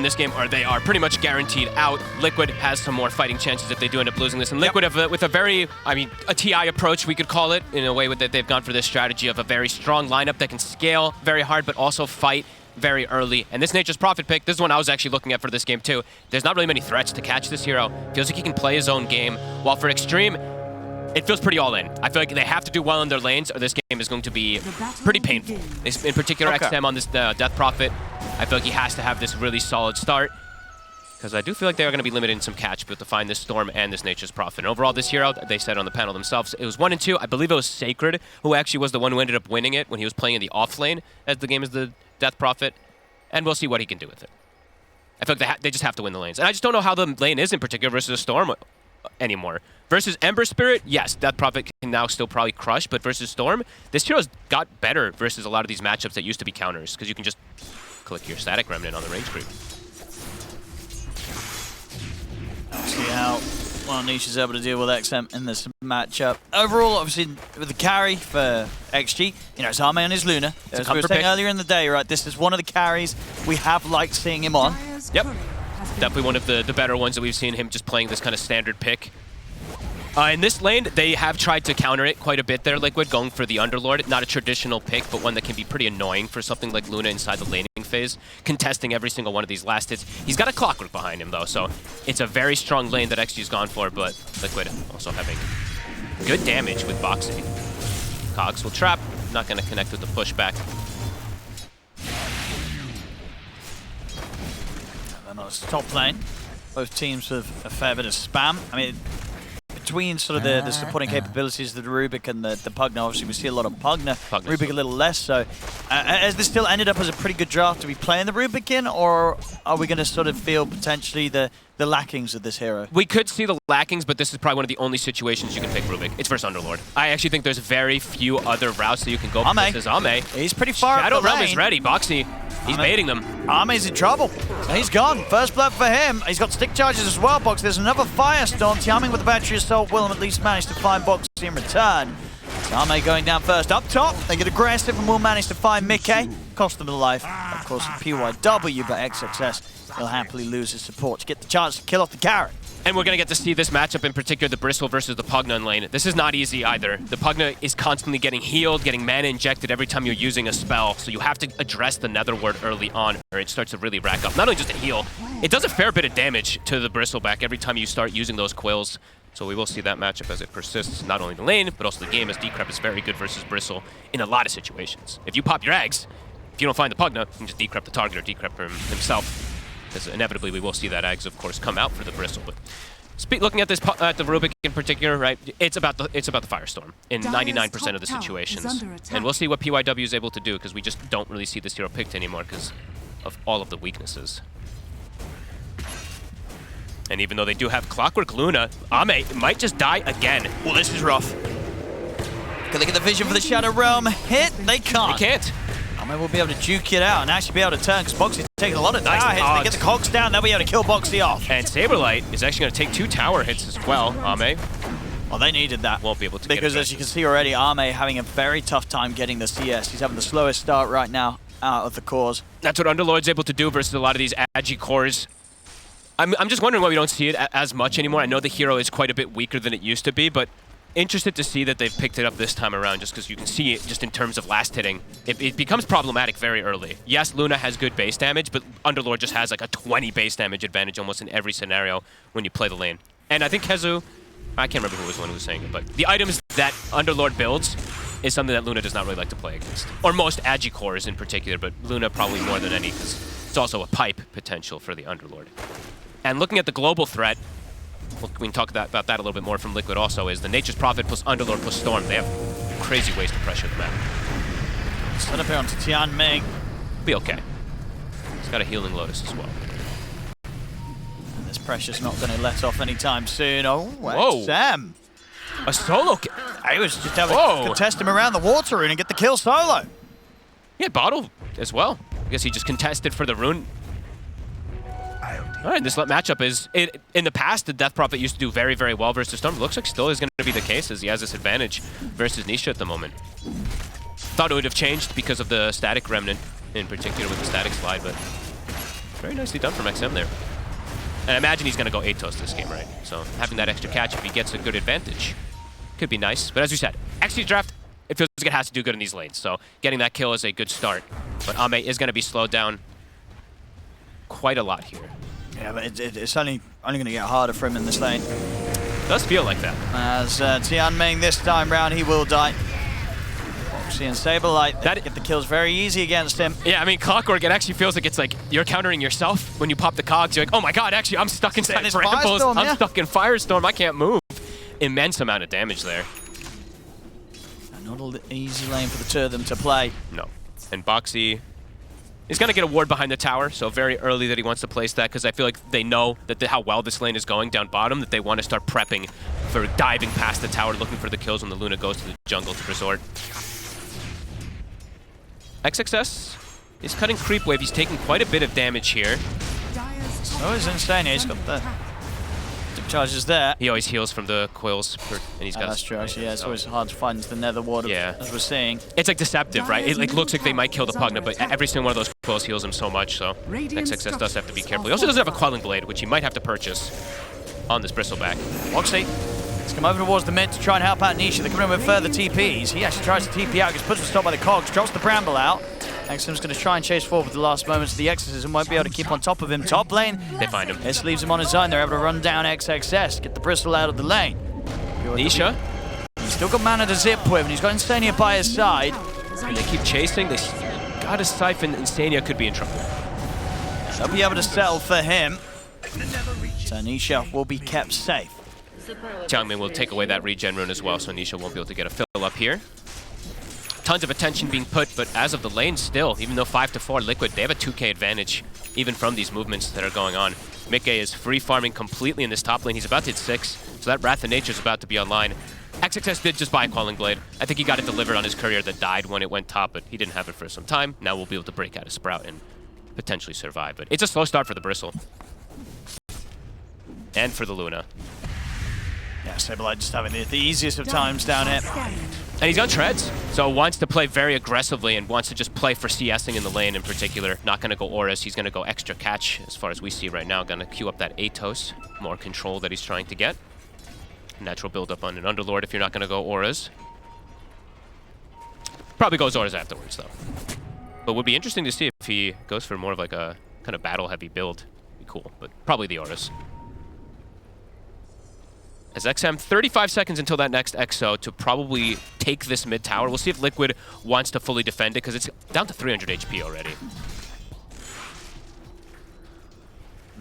this game, or they are pretty much guaranteed out. Liquid has some more fighting chances if they do end up losing this. And Liquid, with a very, a TI approach, we could call it, in a way that they've gone for this strategy of a very strong lineup that can scale very hard, but also fight very early. And this Nature's Prophet pick, this is one I was actually looking at for this game too. There's not really many threats to catch this hero. Feels like he can play his own game. While for Xtreme, it feels pretty all in. I feel like they have to do well in their lanes or this game is going to be pretty painful. In particular, XM on this Death Prophet, I feel like he has to have this really solid start because I do feel like they are going to be limited in some catch but to find this Storm and this Nature's Prophet. And overall, this hero, they said on the panel themselves, it was 1 and 2. I believe it was Sacred who actually was the one who ended up winning it when he was playing in the off lane as the game is the Death Prophet. And we'll see what he can do with it. I feel like they just have to win the lanes. And I just don't know how the lane is in particular versus a Storm anymore. Versus Ember Spirit, yes, Death Prophet can now still probably crush, but versus Storm, this hero's got better versus a lot of these matchups that used to be counters, because you can just click your Static Remnant on the range creep. See how well Niche is able to deal with XM in this matchup. Overall, obviously, with the carry for XG, it's Arme on his Luna. As we were saying earlier in the day, right, this is one of the carries we have liked seeing him on. Yep. Definitely one of the better ones that we've seen him just playing this kind of standard pick. In this lane, they have tried to counter it quite a bit there, Liquid, going for the Underlord. Not a traditional pick, but one that can be pretty annoying for something like Luna inside the laning phase, contesting every single one of these last hits. He's got a Clockwork behind him, though, so it's a very strong lane that XG's gone for, but Liquid also having good damage with Boxy. Cogs will trap, not going to connect with the pushback. And on his top lane, both teams with a fair bit of spam. I mean, between sort of the supporting capabilities of the Rubik and the Pugna, obviously we see a lot of Pugna, Rubik a little less so. Has this still ended up as a pretty good draft to be playing the Rubik in, or are we going to sort of feel potentially the lackings of this hero? We could see the lackings, but this is probably one of the only situations you can pick Rubik. It's versus Underlord. I actually think there's very few other routes that you can go for. This is Ame. He's pretty far Shadow up the Realm lane. is ready. Boxy, he's baiting them. Ame's in trouble. He's gone. First blood for him. He's got stick charges as well, Boxy. There's another Firestorm. Tiaming with the Battery Assault will at least manage to find Boxy in return. Ame going down first. Up top, they get aggressive and will manage to find Mickey. Cost them the life. Of course, PYW, but XXS will happily lose his support to get the chance to kill off the carry. And we're going to get to see this matchup in particular, the Bristle versus the Pugna in lane. This is not easy either. The Pugna is constantly getting healed, getting mana injected every time you're using a spell, so you have to address the Nether Ward early on, or it starts to really rack up. Not only just a heal, it does a fair bit of damage to the Bristleback every time you start using those quills. So we will see that matchup as it persists, not only in the lane, but also the game, as Decrep is very good versus Bristle in a lot of situations. If you pop your eggs, if you don't find the Pugna, you can just Decrep the target or Decrep himself. Because inevitably we will see that eggs, of course, come out for the Bristle. But looking at this, at the Rubik in particular, right? It's about the Firestorm in 99% of the situations, and we'll see what PYW is able to do because we just don't really see this hero picked anymore because of all of the weaknesses. And even though they do have Clockwork Luna, Ame might just die again. Well, this is rough. Can they get the vision for the Shadow Realm hit? They can't. They can't. Ame will be able to juke it out and actually be able to turn because Boxy's taking a lot of tower hits. They get the cogs down, they'll be able to kill Boxy off. And Saberlight is actually going to take 2 tower hits as well, Ame. Well, they needed that. Won't be able to because as you can see already, Ame having a very tough time getting the CS. He's having the slowest start right now out of the cores. That's what Underlord's able to do versus a lot of these Agi cores. I'm just wondering why we don't see it as much anymore. I know the hero is quite a bit weaker than it used to be, but interested to see that they've picked it up this time around just because you can see it just in terms of last hitting. It becomes problematic very early. Yes, Luna has good base damage, but Underlord just has like a 20 base damage advantage almost in every scenario when you play the lane. And I think Kezu, I can't remember who was the one who was saying it, but the items that Underlord builds is something that Luna does not really like to play against. Or most Agi cores in particular, but Luna probably more than any because it's also a pipe potential for the Underlord. And looking at the global threat, we can talk about that a little bit more from Liquid also, is the Nature's Prophet plus Underlord plus Storm. They have crazy ways to pressure the map. Set up here onto Tianming. Be okay. He's got a Healing Lotus as well. And this pressure's not going to let off anytime soon. Oh, whoa. Sam. A solo kill. He was just having to contest him around the water rune and get the kill solo. Yeah, Bottle as well. I guess he just contested for the rune. All right, this matchup is, in the past, the Death Prophet used to do very, very well versus Storm. Looks like still is going to be the case as he has this advantage versus Nisha at the moment. Thought it would have changed because of the Static Remnant, in particular with the Static Slide, but Very nicely done from XM there. And I imagine he's going to go Atos this game, right? So having that extra catch, if he gets a good advantage, could be nice. But as we said, XG draft, it feels like it has to do good in these lanes. So getting that kill is a good start. But Ame is going to be slowed down quite a lot here. Yeah, but it's only going to get harder for him in this lane. Does feel like that. As Tianming this time round, he will die. Boxy and Saberlight, they get the kills very easy against him. Yeah, I mean, Clockwork, it actually feels like it's like you're countering yourself when you pop the cogs. You're like, oh my god, actually, I'm stuck inside Brambles. I'm stuck in Firestorm. I can't move. Immense amount of damage there. Not an easy lane for the two of them to play. No. And Boxy is going to get a ward behind the tower, so very early that he wants to place that, because I feel like they know that how well this lane is going down bottom, that they want to start prepping for diving past the tower, looking for the kills when the Luna goes to the jungle to resort. XXS is cutting creep wave. He's taking quite a bit of damage here. Oh, he's insane. He's got the charges there. He always heals from the coils, and he's got. That's true. Actually, yeah, it's always hard to find the nether ward. Yeah, as we're seeing. It's like deceptive, right? It like looks like they might kill the Pugna, but every single one of those coils heals him so much. So XXS does have to be careful. He also doesn't have a quelling blade, which he might have to purchase on this bristleback. Moxie, let's come over towards the mid to try and help out Nisha. They're coming in with further TPs. He actually tries to TP out, gets pushed to stop by the cogs, drops the bramble out. XM's going to try and chase forward with the last moments of the exorcism, won't be able to keep on top of him. Top lane, they find him. This leaves him on his own. They're able to run down XXS, get the bristle out of the lane. Nisha. He's still got mana to zip with, and he's got Insania by his side. And they keep chasing. They got a siphon. Insania could be in trouble. They'll be able to settle for him. So Nisha will be kept safe. Jiangming will take away that regen rune as well, so Nisha won't be able to get a fill up here. Tons of attention being put, but as of the lane still, even though 5-4 Liquid, they have a 2k advantage even from these movements that are going on. Mikke is free farming completely in this top lane. He's about to hit 6, so that Wrath of Nature is about to be online. XXS did just buy a Quelling Blade. I think he got it delivered on his courier that died when it went top, but he didn't have it for some time. Now we'll be able to break out a Sprout and potentially survive, but it's a slow start for the Bristle. And for the Luna. Yeah, Saberlight just having the easiest of times down here. And he's on treads, so wants to play very aggressively and wants to just play for CSing in the lane in particular. Not going to go Auras, he's going to go extra catch as far as we see right now. Going to queue up that Atos, more control that he's trying to get. Natural build-up on an Underlord if you're not going to go Auras. Probably goes Auras afterwards, though. But would be interesting to see if he goes for more of like a kind of battle-heavy build. Be cool, but probably the Auras. As XM, 35 seconds until that next EXO to probably take this mid tower. We'll see if Liquid wants to fully defend it, because it's down to 300 HP already.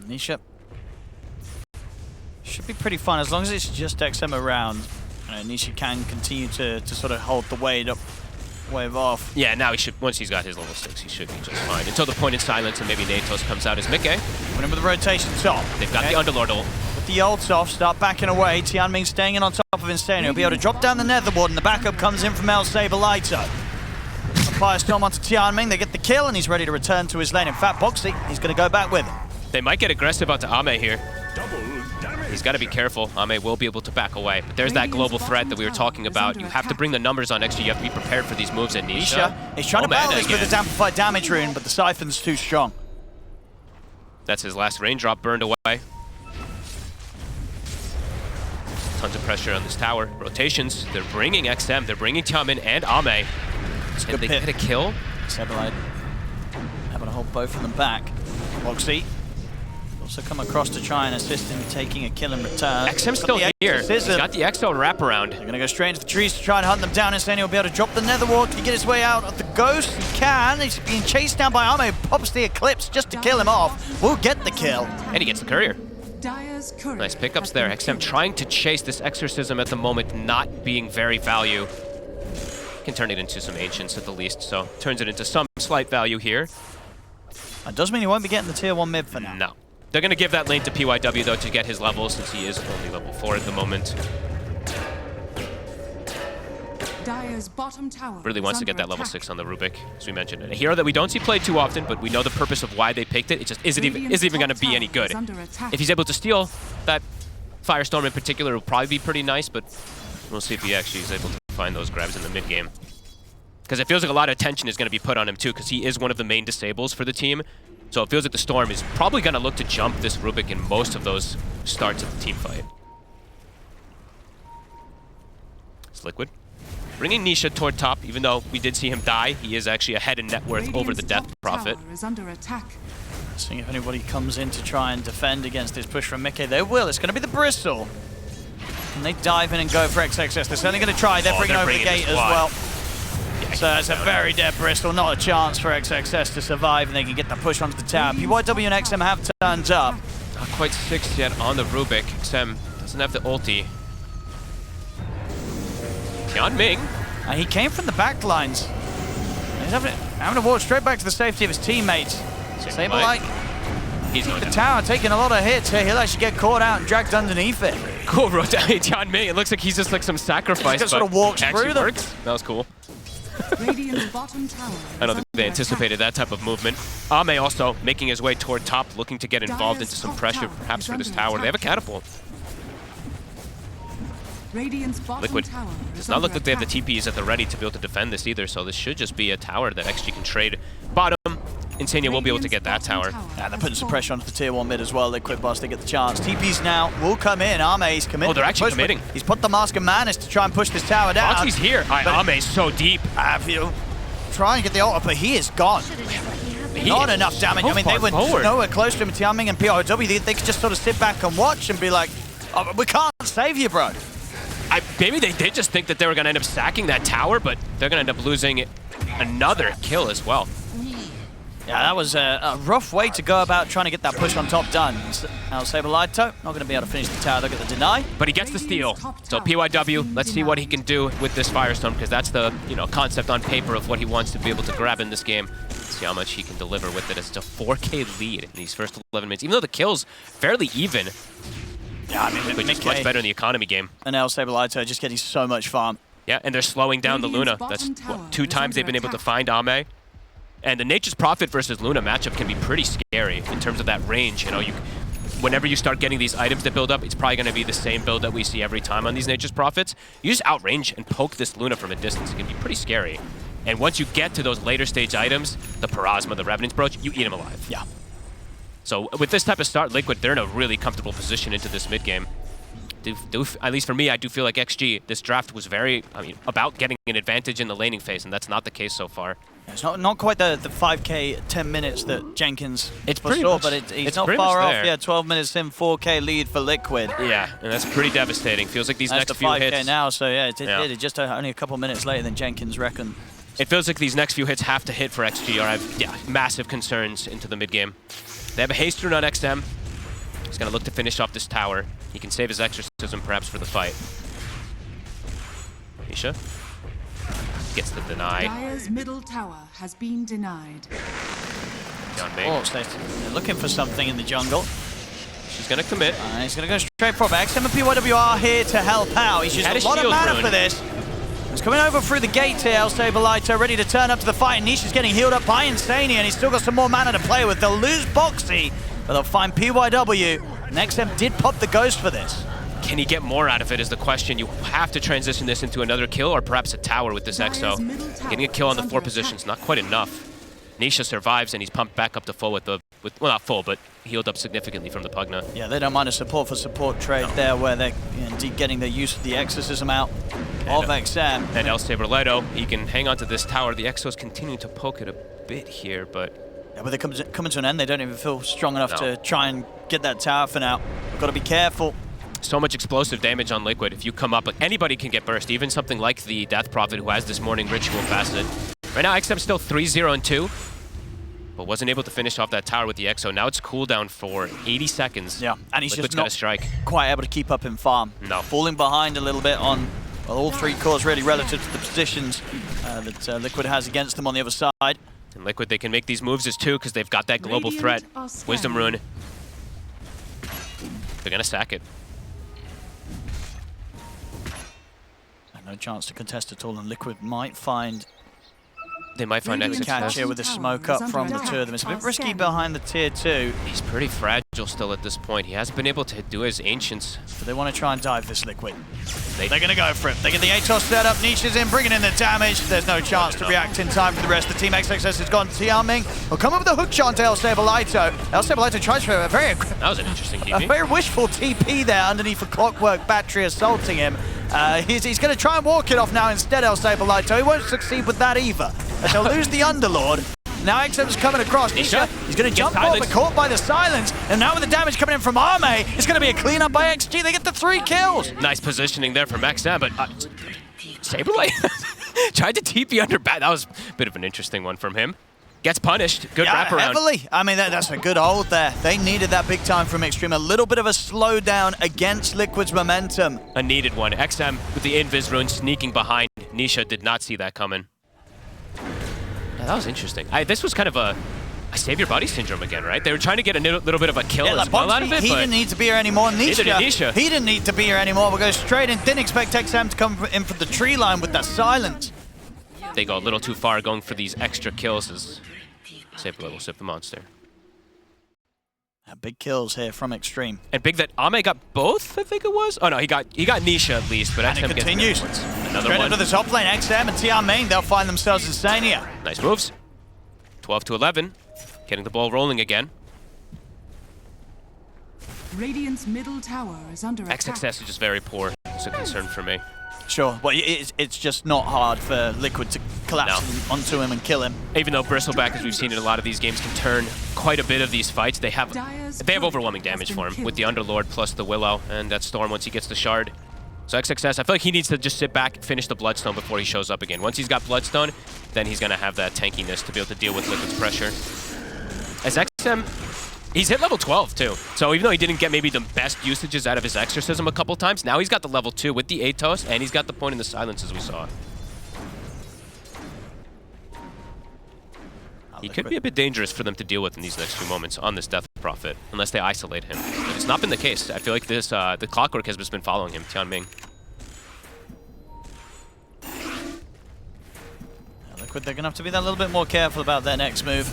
Nisha should be pretty fun as long as it's just XM around. Nisha can continue to sort of hold the wave off. Yeah, now he should, once he's got his level 6, he should be just fine. Until the point in silence and maybe Natos comes out as Mikke. Went in with the rotation top. They've got the Underlord ult. With the ults off, start backing away. Tianming staying in on top of Insania. He'll be able to drop down the nether ward, and the backup comes in from El Saberlighter. Firestorm onto Tianming. They get the kill, and he's ready to return to his lane. In fact, Boxy, he's going to go back with him. They might get aggressive onto Ame here. He's got to be careful. Ame will be able to back away. But there's that global threat that we were talking about. You have to bring the numbers on extra. You have to be prepared for these moves. And Nisha, he's trying to battle this with his amplified damage rune, but the Siphon's too strong. That's his last raindrop burned away. Tons of pressure on this tower. Rotations. They're bringing XM. They're bringing Tianming and Ame. And they get a kill. Saberlight having to hold both of them back. Boxy also come across to try and assist in taking a kill in return. XM's still here. He's got the XO wraparound. They're going to go straight into the trees to try and hunt them down. Insania will be able to drop the nether ward. Can he get his way out of the ghost? He can. He's being chased down by Ame. Pops the Eclipse just to kill him off. Will get the kill. And he gets the courier. Nice pickups there. XM trying to chase this Exorcism at the moment, not being very value. Can turn it into some Ancients at the least, so turns it into some slight value here. That does mean he won't be getting the tier 1 mid for now. No. They're going to give that lane to PYW, though, to get his level, since he is only level 4 at the moment. Really wants to get that level 6 on the Rubik, as we mentioned. A hero that we don't see played too often, but we know the purpose of why they picked it. It just isn't even going to be any good. If he's able to steal that Firestorm in particular, it will probably be pretty nice, but we'll see if he actually is able to find those grabs in the mid game. Because it feels like a lot of attention is going to be put on him too, because he is one of the main disables for the team. So it feels like the Storm is probably going to look to jump this Rubik in most of those starts of the team fight. It's Liquid. Bringing Nisha toward top, even though we did see him die, he is actually ahead in net worth over the Death Prophet. Is under attack. Seeing if anybody comes in to try and defend against this push from Mickey. They will. It's going to be the Bristol. And they dive in and go for XXS. They're certainly going to try. They're bringing over the gate as well. Yeah, So it's a very dead Bristol. Not a chance for XXS to survive, and they can get the push onto the tower. PYW and XM have turned up. Not quite 6 yet on the Rubik. XM doesn't have the ulti. Tianming. And he came from the back lines. He's having to walk straight back to the safety of his teammates. Saberlight. He's going The down. tower taking a lot of hits here. He'll actually get caught out and dragged underneath it. Cool rotate, Tianming. It looks like he's just like some sacrifice, Just sort of walks actually through them. works. That was cool. Radiant's bottom tower. I don't think they anticipated that type of movement. Ame also making his way toward top, looking to get involved into some pressure, perhaps for this tower. They have a catapult. Radiant's bottom Liquid tower does not look like they have the TPs at the ready to be able to defend this either, so this should just be a tower that XG can trade. Bottom, Insania will be able to get that tower. And they're putting some pressure onto the tier 1 mid as well. Liquid Boss, they get the chance. TPs now will come in. Ame's committed. Oh, they're actually committing. He's put the Mask of Madness to try and push this tower down. Foxy's here. Ame's so deep. Try and get the ult, but he is gone. Not enough damage. I mean, they were nowhere close to him. Tianming and POW, they could just sort of sit back and watch and be like, oh, we can't save you, bro. Maybe they did just think that they were going to end up sacking that tower, but they're going to end up losing another kill as well. Yeah, that was a rough way to go about trying to get that push on top done. Now Saberlight not going to be able to finish the tower. They'll get the deny. But he gets the steal. So PYW, let's see what he can do with this Firestorm, because that's the concept on paper of what he wants to be able to grab in this game. Let's see how much he can deliver with it, as it's a 4K lead in these first 11 minutes. Even though the kill's fairly even, Yeah, I mean, which is much better in the economy game. And now Saberlight just getting so much farm. Yeah, and they're slowing down the Luna. That's what, 2 times they've been able to find Ame. And the Nature's Prophet versus Luna matchup can be pretty scary in terms of that range. Whenever you start getting these items that build up, it's probably going to be the same build that we see every time on these Nature's Prophets. You just outrange and poke this Luna from a distance. It can be pretty scary. And once you get to those later stage items, the Parasma, the Revenant's Brooch, you eat them alive. Yeah. So with this type of start, Liquid, they're in a really comfortable position into this mid game. At least for me, I do feel like XG, this draft was about getting an advantage in the laning phase, and that's not the case so far. It's not quite the 5K 10 minutes that Jenkins pretty foresaw, much- but it's it's not pretty far much off. there. Yeah, 12 minutes in, 4K lead for Liquid. Yeah, and that's pretty devastating. Feels like these That's next the few 5K hits... now, so yeah, it Yeah. did just only a couple minutes later than Jenkins reckoned. It feels like these next few hits have to hit for XG, or I have massive concerns into the mid game. They have a haste rune on XM. He's going to look to finish off this tower. He can save his exorcism perhaps for the fight. Nisha gets the deny. Dire's middle tower has been denied. Tianming. They're looking for something in the jungle. She's going to commit. And he's going to go straight for it. XM and PYW are here to help out. He's used Had a a lot of shield mana rune. for this. He's coming over through the gate here, Saberlight, ready to turn up to the fight. And Nisha's getting healed up by Insania, and he's still got some more mana to play with. They'll lose Boxy, but they'll find PYW. And XM did pop the ghost for this. Can he get more out of it is the question. You have to transition this into another kill or perhaps a tower with this Exo. Getting a kill on the 4 positions, not quite enough. Nisha survives and he's pumped back up to full well, not full, but healed up significantly from the Pugna. Yeah, they don't mind a support for support trade there, where they're indeed getting the use of the exorcism out of XM. And El Saberleto, he can hang on to this tower. The Exo's continuing to poke it a bit here, but... Yeah, but they're coming to an end. They don't even feel strong enough No. to try and get that tower for now. We've got to be careful. So much explosive damage on Liquid. If you come up, anybody can get burst, even something like the Death Prophet who has this Morning Ritual facet. Right now, XM's still 3-0-2, but wasn't able to finish off that tower with the Exo. Now it's cooldown for 80 seconds. Yeah, and he's Liquid's just got not to strike. quite able to keep up in farm. No. Falling behind a little bit on all 3 cores, really, relative to the positions that Liquid has against them on the other side. And Liquid, they can make these moves as too because they've got that global threat. Wisdom Rune. They're going to sack it. No chance to contest at all, and Liquid might find They might find Radiant exit catch first. here with the smoke up from the 2 of them. It's a bit risky behind the tier 2. He's pretty fragile. still at this point. He hasn't been able to do his Ancients. So they want to try and dive this Liquid. They're going to go for it. They get the ATOS set up. Nisha's in, bringing in the damage. There's no chance to react in time for the rest of the team. XXS has gone. Tiaming will come up with a hook shot to El Sablito. El Sablito tries for a very That was an interesting TP. A very wishful TP there underneath a Clockwork Battery assaulting him. He's going to try and walk it off now instead, El Sablito. He won't succeed with that either. As they'll lose the Underlord. Now XM's coming across. Nisha, he's going to jump off, but caught by the silence. And now with the damage coming in from Arme, it's going to be a cleanup by XG. They get the 3 kills. Nice positioning there from XM, but Saberlight tried to TP under bat. That was a bit of an interesting one from him. Gets punished. Good wraparound. Heavily. I mean, that's a good hold there. They needed that big time from Xtreme. A little bit of a slowdown against Liquid's momentum. A needed one. XM with the Invis rune sneaking behind. Nisha did not see that coming. Yeah, that was interesting. This was kind of a save your body syndrome again, right? They were trying to get a little bit of a kill as well out of it, he didn't need to be here anymore. Nisha. He didn't need to be here anymore. We'll go straight in. Didn't expect XM to come in from the tree line with that silence. They go a little too far going for these extra kills as Saberlight will sip the monster. Big kills here from Xtreme. And big that Ame got both, I think it was? Oh no, he got Nisha at least, but and XM it continues. Gets another straight one. up to the top lane, XM and Tiaming, they'll find themselves insane here. Nice moves. 12 to 11. Getting the ball rolling again. Radiant's middle tower is under attack. XXS is just very poor. It's a concern for me. Sure, well, it's just not hard for Liquid to collapse onto him and kill him. Even though Bristleback, as we've seen in a lot of these games, can turn quite a bit of these fights, they have overwhelming damage for him with the Underlord plus the Willow and that Storm once he gets the Shard. So XXS, I feel like he needs to just sit back, finish the Bloodstone before he shows up again. Once he's got Bloodstone, then he's going to have that tankiness to be able to deal with Liquid's pressure. As XM, he's hit level 12 too. So even though he didn't get maybe the best usages out of his Exorcism a couple times, now he's got the level 2 with the Atos, and he's got the point in the silence as we saw. He could be a bit dangerous for them to deal with in these next few moments on this Death Prophet, unless they isolate him. But it's not been the case. I feel like this the Clockwork has just been following him, Tianming. Liquid, they're going to have to be a little bit more careful about their next move.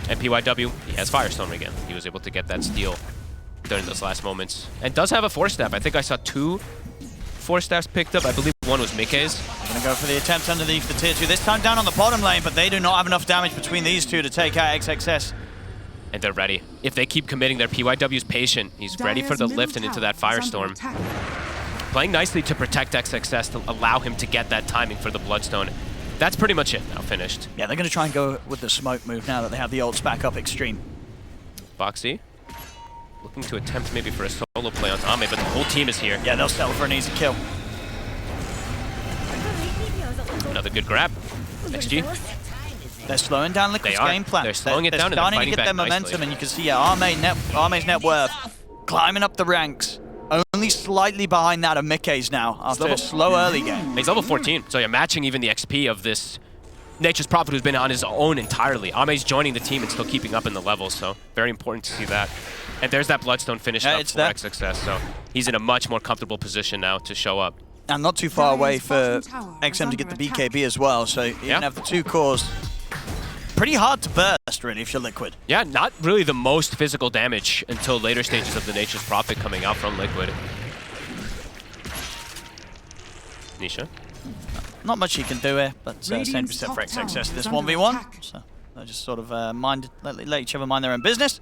And PYW, he has Firestone again. He was able to get that steal during those last moments. And does have a 4-step. I think I saw 2 4-steps picked up. I believe one was Mickey's. They're going to go for the attempt underneath the tier 2. This time down on the bottom lane, but they do not have enough damage between these two to take out XXS. And they're ready. If they keep committing, their PYW's patient. He's ready for the lift and into that Firestorm. Playing nicely to protect XXS to allow him to get that timing for the Bloodstone. That's pretty much it now, finished. Yeah, they're going to try and go with the smoke move now that they have the ults back up Xtreme. Boxy looking to attempt maybe for a solo play on Ame, but the whole team is here. Yeah, they'll settle for an easy kill. Another good grab. XG. They're slowing down Liquid's game plan. They're slowing it down and they're starting to fighting get back their momentum, nicely. and you can see Arme's net worth climbing up the ranks. Only slightly behind that of Mickey's now after a slow early game. He's level 14, so you're matching even the XP of this Nature's Prophet who's been on his own entirely. Ame's joining the team and still keeping up in the levels, so very important to see that. And there's that Bloodstone finish up for XXS, so he's in a much more comfortable position now to show up. And not too far away for XM to get the BKB as well, so you can have the 2 cores. Pretty hard to burst, really, if you're Liquid. Yeah, not really the most physical damage until later stages of the Nature's Prophet coming out from Liquid. Nisha. Not much he can do here, but same percent for XXS this 1v1. So they'll just sort of let each other mind their own business.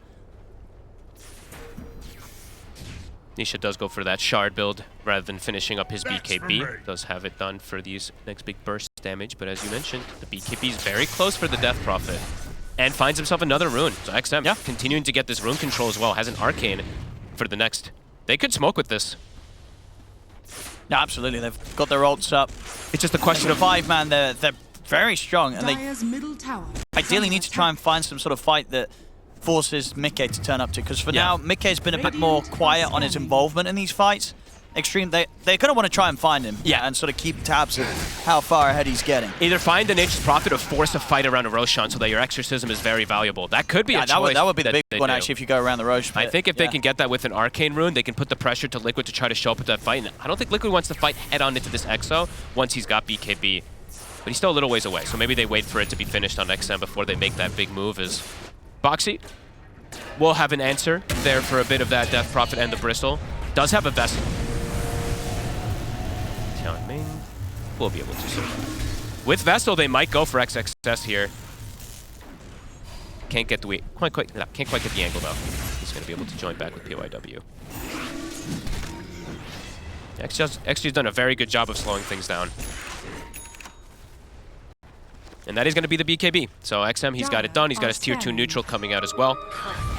Nisha does go for that shard build rather than finishing up his BKB. Does have it done for these next big burst damage, but as you mentioned, the BKB is very close for the Death Prophet. And finds himself another rune. So XM continuing to get this rune control as well. Has an Arcane for the next. They could smoke with this. No, absolutely. They've got their ults up. It's just a question of 5-man. They're very strong, and they middle tower ideally need to try and find some sort of fight that forces Mickey to turn up to, because for now, Mickey's been a bit more quiet on his involvement in these fights. Xtreme, they're going to want to try and find him and sort of keep tabs of how far ahead he's getting. Either find the Nature's Prophet or force a fight around a Roshan so that your Exorcism is very valuable. That could be a choice. That would be the big one, actually, if you go around the Roche. I think if they can get that with an Arcane rune, they can put the pressure to Liquid to try to show up at that fight. And I don't think Liquid wants to fight head-on into this Exo once he's got BKB. But he's still a little ways away, so maybe they wait for it to be finished on XM before they make that big move as Boxy will have an answer there for a bit of that Death Prophet and the Bristle. Does have a Vessel. Tianming will be able to survive. With Vessel, they might go for XXS here. Can't get the can't quite get the angle though. He's going to be able to join back with PYW. XG's done a very good job of slowing things down. And that is going to be the BKB. So XM, he's got it done. He's got his tier 2 neutral coming out as well.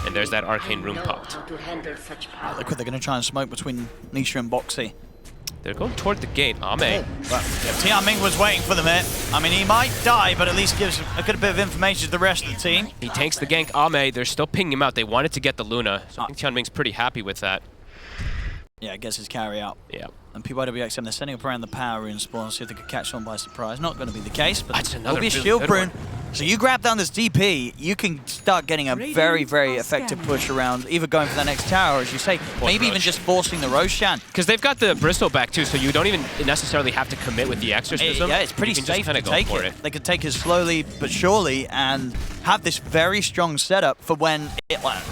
And there's that arcane rune popped. Look what they're going to try and smoke between Nisha and Boxy. They're going toward the gate. Ame. Tianming was waiting for them here. I mean, he might die, but at least gives a good bit of information to the rest of the team. He tanks the gank. Ame, they're still pinging him out. They wanted to get the Luna. So I think Tianming's pretty happy with that. Yeah, gets his carry out. Yeah. And PYWXM, they're setting up around the power rune spawn, see if they could catch someone by surprise. Not going to be the case, but there'll be a shield rune. So you grab down this DP, you can start getting a very, very effective push around, either going for that next tower, as you say, maybe even just forcing the Roshan. Because they've got the Bristle back too, so you don't even necessarily have to commit with the Exorcism. Yeah, it's pretty safe to take it. They could take it slowly but surely and have this very strong setup for when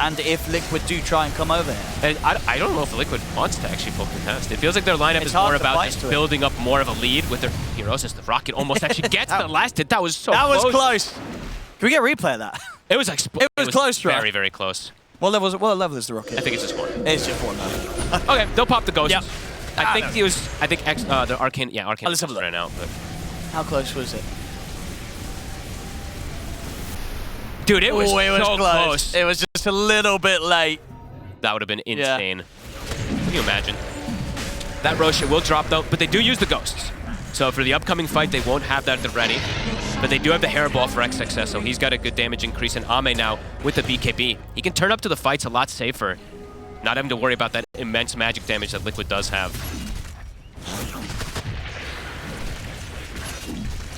and if Liquid do try and come over here. And I don't know if Liquid wants to actually full contest. It feels like their lineup is more about just building up more of a lead with their heroes as the Rocket almost actually gets the last hit. That was so close. That was close. Can we get a replay of that? It was like it was close, right? Very, very close. What level is the Rocket? I think it's just 1. It's just 1 now. Okay, they'll pop the ghost. Yep. I think the Arcane, yeah, Arcane let's have a look. ran out, but how close was it? Dude, it was, so close. It was just a little bit late. That would have been insane. Can you imagine? That Roshan will drop though, but they do use the ghosts. So for the upcoming fight, they won't have that at the ready. But they do have the Hairball for XXS, so he's got a good damage increase. And Ame now with the BKB, he can turn up to the fights a lot safer. Not having to worry about that immense magic damage that Liquid does have.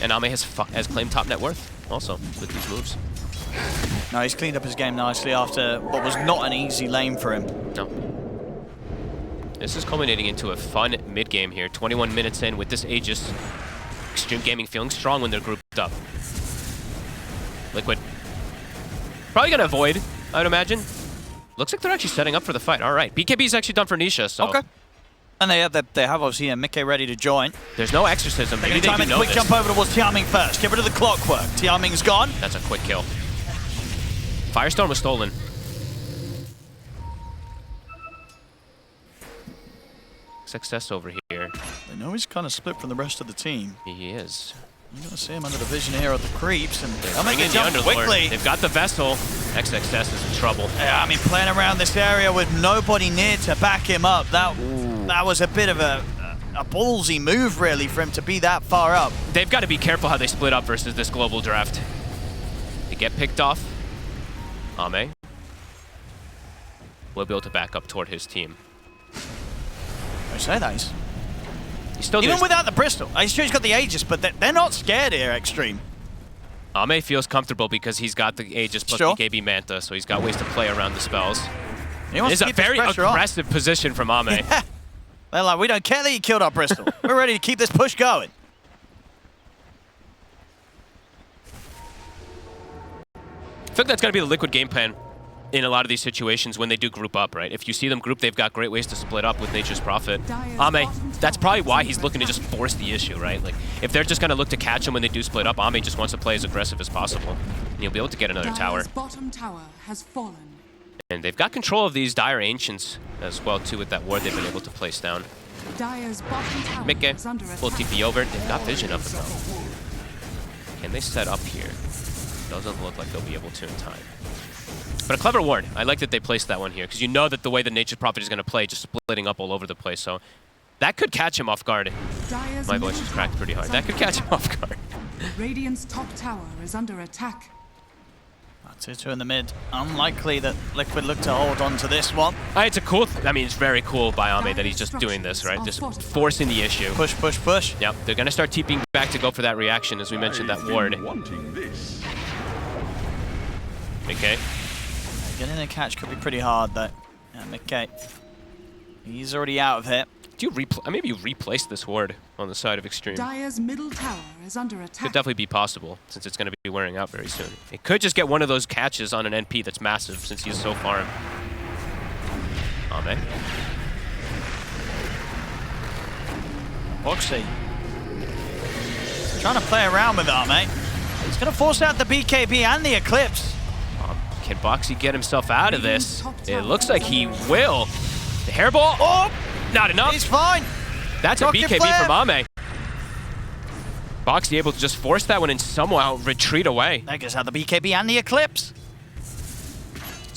And Ame has claimed top net worth also with these moves. No, he's cleaned up his game nicely after what was not an easy lane for him. No. This is culminating into a fun mid-game here. 21 minutes in with this Aegis. Xtreme Gaming feeling strong when they're grouped up. Liquid. Probably going to avoid, I would imagine. Looks like they're actually setting up for the fight. All right. BKB's actually done for Nisha, so... Okay. And they have obviously Mickey ready to join. There's no Exorcism. Maybe they do know quick this. jump over towards Tianming first. Get rid of the clockwork. Tianming's gone. That's a quick kill. Firestorm was stolen. Success over here. They know he's kind of split from the rest of the team. He is. You're going to see him under the vision here of the creeps, and they'll make Bring it in jump the Underlord. quickly. They've got the Vessel. XXS is in trouble. Yeah, I mean, playing around this area with nobody near to back him up, that was a bit of a ballsy move, really, for him to be that far up. They've got to be careful how they split up versus this global draft. They get picked off. Ame will be able to back up toward his team. I say that. He's still even without the Bristol. I'm sure he's got the Aegis, but they're not scared here, Xtreme. Ame feels comfortable because he's got the Aegis plus BKB Manta, so he's got ways to play around the spells. It's a very aggressive position from Ame. Yeah. They're like, we don't care that you killed our Bristol. We're ready to keep this push going. I think that's going to be the Liquid game plan in a lot of these situations when they do group up, right? If you see them group, they've got great ways to split up with Nature's Prophet. Ame, that's probably why he's looking to just force the issue, right? Like, if they're just going to look to catch him when they do split up, Ame just wants to play as aggressive as possible. And he'll be able to get another tower. Bottom tower has fallen. And they've got control of these Dire Ancients as well, too, with that ward they've been able to place down. Dire's bottom tower Mickey, is under full attack. TP over. They've got vision of them, though. Can they set up here? Doesn't look like they'll be able to in time. But a clever ward. I like that they placed that one here, because you know that the way the Nature's Prophet is going to play, just splitting up all over the place. So that could catch him off guard. Dire's My voice is cracked pretty hard. That could catch him off guard. Radiant's top tower is under attack. 2-2 in the mid. Unlikely that Liquid look to hold on to this one. It's a cool, I mean, it's very cool by Ame that he's just doing this, right? Just forcing the issue. Push, push, push. Yep, they're going to start TPing back to go for that reaction, as we mentioned, that ward. Okay. Getting a catch could be pretty hard, though. Yeah, Mickey. He's already out of here. Do you maybe you replace this ward on the side of Xtreme? Dire's middle tower is under Could attack. definitely be possible, since it's going to be wearing out very soon. It could just get one of those catches on an NP that's massive, since he's so farmed. Ame. Boxy. Trying to play around with Ame. He's going to force out the BKB and the Eclipse. Can Boxy get himself out of this? It looks like he will. The hairball. Oh, not enough. He's fine. That's a Rocket BKB flare. from Ame. Boxy able to just force that one and somehow retreat away. That gets out the BKB and the Eclipse.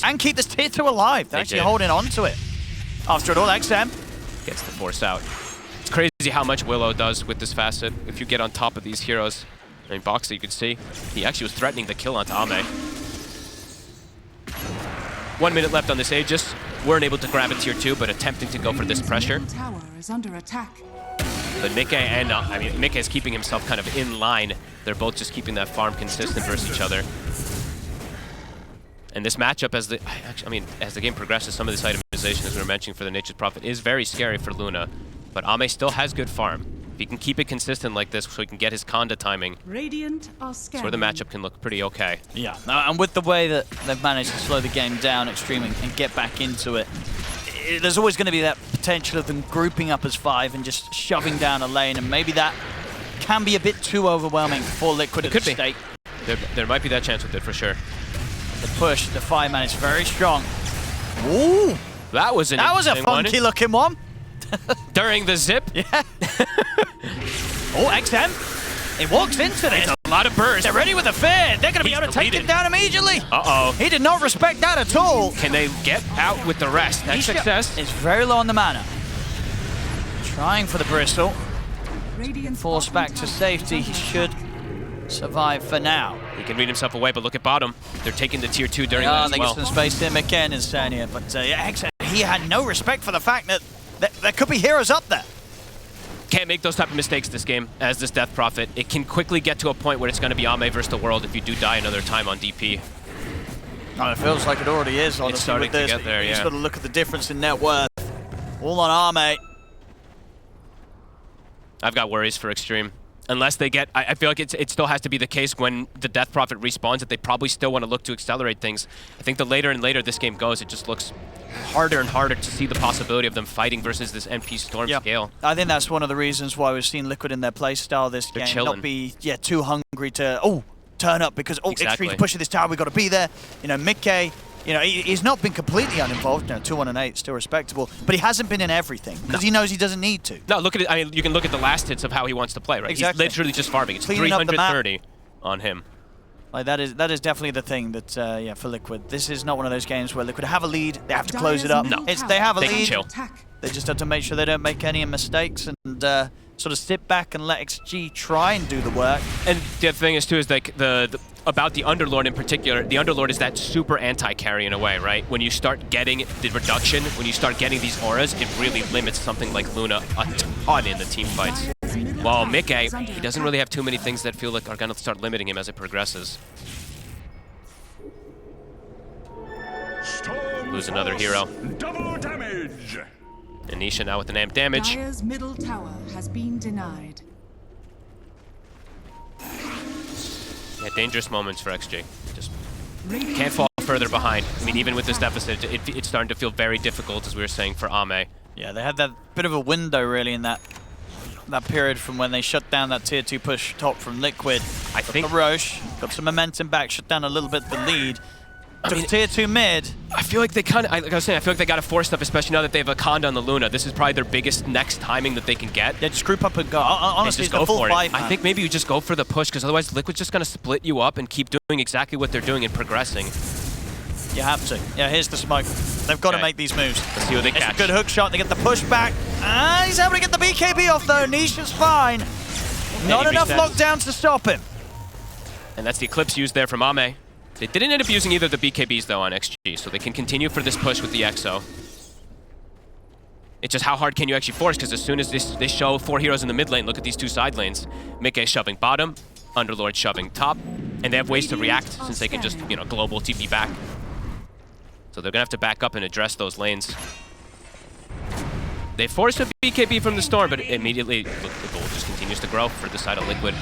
And keep this tier 2 alive. They're actually did. holding on to it. After it all, XM. Gets the force out. It's crazy how much Willow does with this facet. If you get on top of these heroes. I mean, Boxy, you can see, he actually was threatening the kill onto Ame. 1 minute left on this Aegis. Weren't able to grab a tier 2, but attempting to go for this pressure. Middle tower is under attack. But Mikke and, Mikke is keeping himself kind of in line. They're both just keeping that farm consistent versus each other. And this matchup, as the game progresses, some of this itemization, as we were mentioning for the Nature's Prophet, is very scary for Luna. But Ame still has good farm. If he can keep it consistent like this so he can get his Conda timing, Radiant are that's where scanning. the matchup can look pretty okay. Yeah, and with the way that they've managed to slow the game down Xtreme and get back into it, there's always going to be that potential of them grouping up as 5 and just shoving down a lane, and maybe that can be a bit too overwhelming for Liquid at Could the be. stake. There might be that chance with it for sure. The push, the fireman is very strong. Ooh, That was an that was a interesting one. funky looking one. During the zip, Yeah. Oh, XM. It walks into this. a lot of burst. They're ready with the fear. They're going to be He's able to take deleted. him down immediately. Uh-oh. He did not respect that at all. Can they get out with the rest? That's success. It's very low on the mana. Trying for the bristle. Radiant's Forced bottom back to tower safety. is He under should survive for now. He can read himself away, but look at bottom. They're taking the tier 2 during that as They well. get some space here. McKen is down here. But yeah, XM, he had no respect for the fact that there could be heroes up there. Can't make those type of mistakes this game as this Death Prophet. It can quickly get to a point where it's going to be Ame versus the world if you do die another time on DP. Oh, it feels like it already is, honestly, starting with this. to get there, You just yeah. got to look at the difference in net worth. All on Ame. I've got worries for Xtreme. Unless they get... I feel like it still has to be the case when the Death Prophet respawns that they probably still want to look to accelerate things. I think the later and later this game goes, it just looks harder and harder to see the possibility of them fighting versus this NP Storm scale. I think that's one of the reasons why we've seen Liquid in their playstyle this They're game. chilling. Not be too hungry to turn up because Exactly. Xtreme's pushing this tower, we've got to be there. Mikke, he's not been completely uninvolved. 2-1-8, still respectable, but he hasn't been in everything because he knows he doesn't need to. No, look at it. I mean, you can look at the last hits of how he wants to play, right? Exactly. He's literally just farming. It's Cleaning up the map. 330 on him. Like that is definitely the thing that for Liquid. This is not one of those games where Liquid have a lead, they have to close it up. Dire's middle They have a They can lead. chill. attack. They just have to make sure they don't make any mistakes and sort of sit back and let XG try and do the work. And the other thing is too is like about the Underlord in particular. The Underlord is that super anti-carry in a way, right? When you start getting the reduction, when you start getting these auras, it really limits something like Luna a ton in the team fights. Dire's middle While tower is Mikke, under he doesn't attack. really have too many things that feel like are going to start limiting him as it progresses. Lose another hero. Double damage. And Nisha now with the name damage. Dire's middle tower has been denied. Yeah, dangerous moments for XG. Just Radiant can't fall further behind. I mean, even with this deficit, it's starting to feel very difficult, as we were saying, for Ame. Yeah, they had that bit of a window really in that period from when they shut down that tier 2 push top from Liquid. I think- the Roche got some momentum back, shut down a little bit the lead. I mean, tier 2 mid. I feel like they kind of, like I was saying, I feel like they got to force stuff, especially now that they have a Conda on the Luna. This is probably their biggest next timing that they can get. Yeah, just group up and go. Honestly, Just it's go a full for it. 5. I think maybe you just go for the push, because otherwise Liquid's just going to split you up and keep doing exactly what they're doing and progressing. You have to. Yeah, here's the smoke. They've got to Okay. make these moves. Let's see what they It's catch. a good hook shot. They get the push back. He's able to get the BKB off though. Nisha's fine. Not he enough resets. lockdowns to stop him. And that's the Eclipse used there from Ame. They didn't end up using either of the BKBs, though, on XG, so they can continue for this push with the EXO. It's just how hard can you actually force, because as soon as they show 4 heroes in the mid lane, look at these 2 side lanes. Mikke shoving bottom, Underlord shoving top, and they have ways to react since they can just, global TP back. So they're going to have to back up and address those lanes. They forced a BKB from the storm, but immediately the goal just continues to grow for the side of Liquid.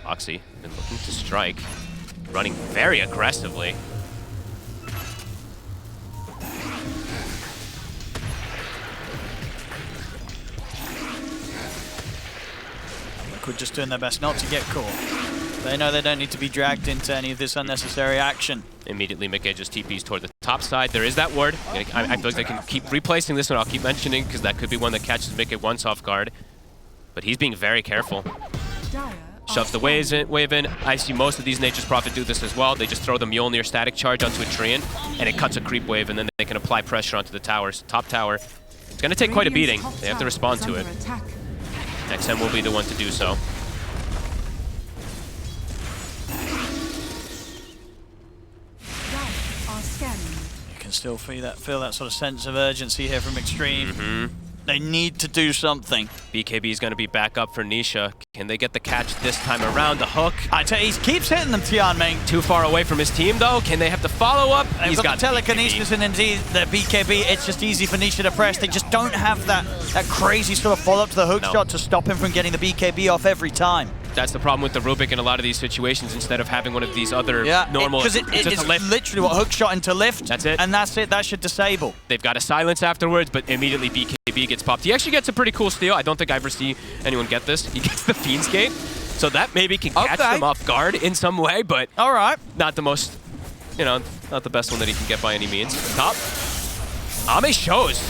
Foxy been looking to strike, running very aggressively. Liquid just doing their best not to get caught. They know they don't need to be dragged into any of this unnecessary action. Immediately, Mickey just TPs toward the top side. There is that ward. I feel like they can keep replacing this one. I'll keep mentioning because that could be one that catches Mickey once off guard. But he's being very careful. Shoves the wave in. I see most of these Nature's Prophet do this as well. They just throw the Mjolnir static charge onto a Treant, and it cuts a creep wave, and then they can apply pressure onto the towers. Top tower. It's going to take quite a beating. They have to respond to it. XM will be the one to do so. You can still feel that sort of sense of urgency here from Xtreme. They need to do something. BKB is going to be back up for Nisha. Can they get the catch this time around? The hook. I tell you, he keeps hitting them, Tianming. Too far away from his team, though. Can they have to follow up? He's got the telekinesis and indeed the BKB. It's just easy for Nisha to press. They just don't have that crazy sort of follow-up to the hook shot to stop him from getting the BKB off every time. That's the problem with the Rubik in a lot of these situations. Instead of having one of these other normal... Because it's literally what hook shot into lift. That's it. And that's it. That should disable. They've got a silence afterwards, but immediately BKB gets popped. He actually gets a pretty cool steal. I don't think I ever see anyone get this. He gets the Fiend's Gate. So that maybe can catch them off guard in some way, but not the most, not the best one that he can get by any means. Top. Ame shows.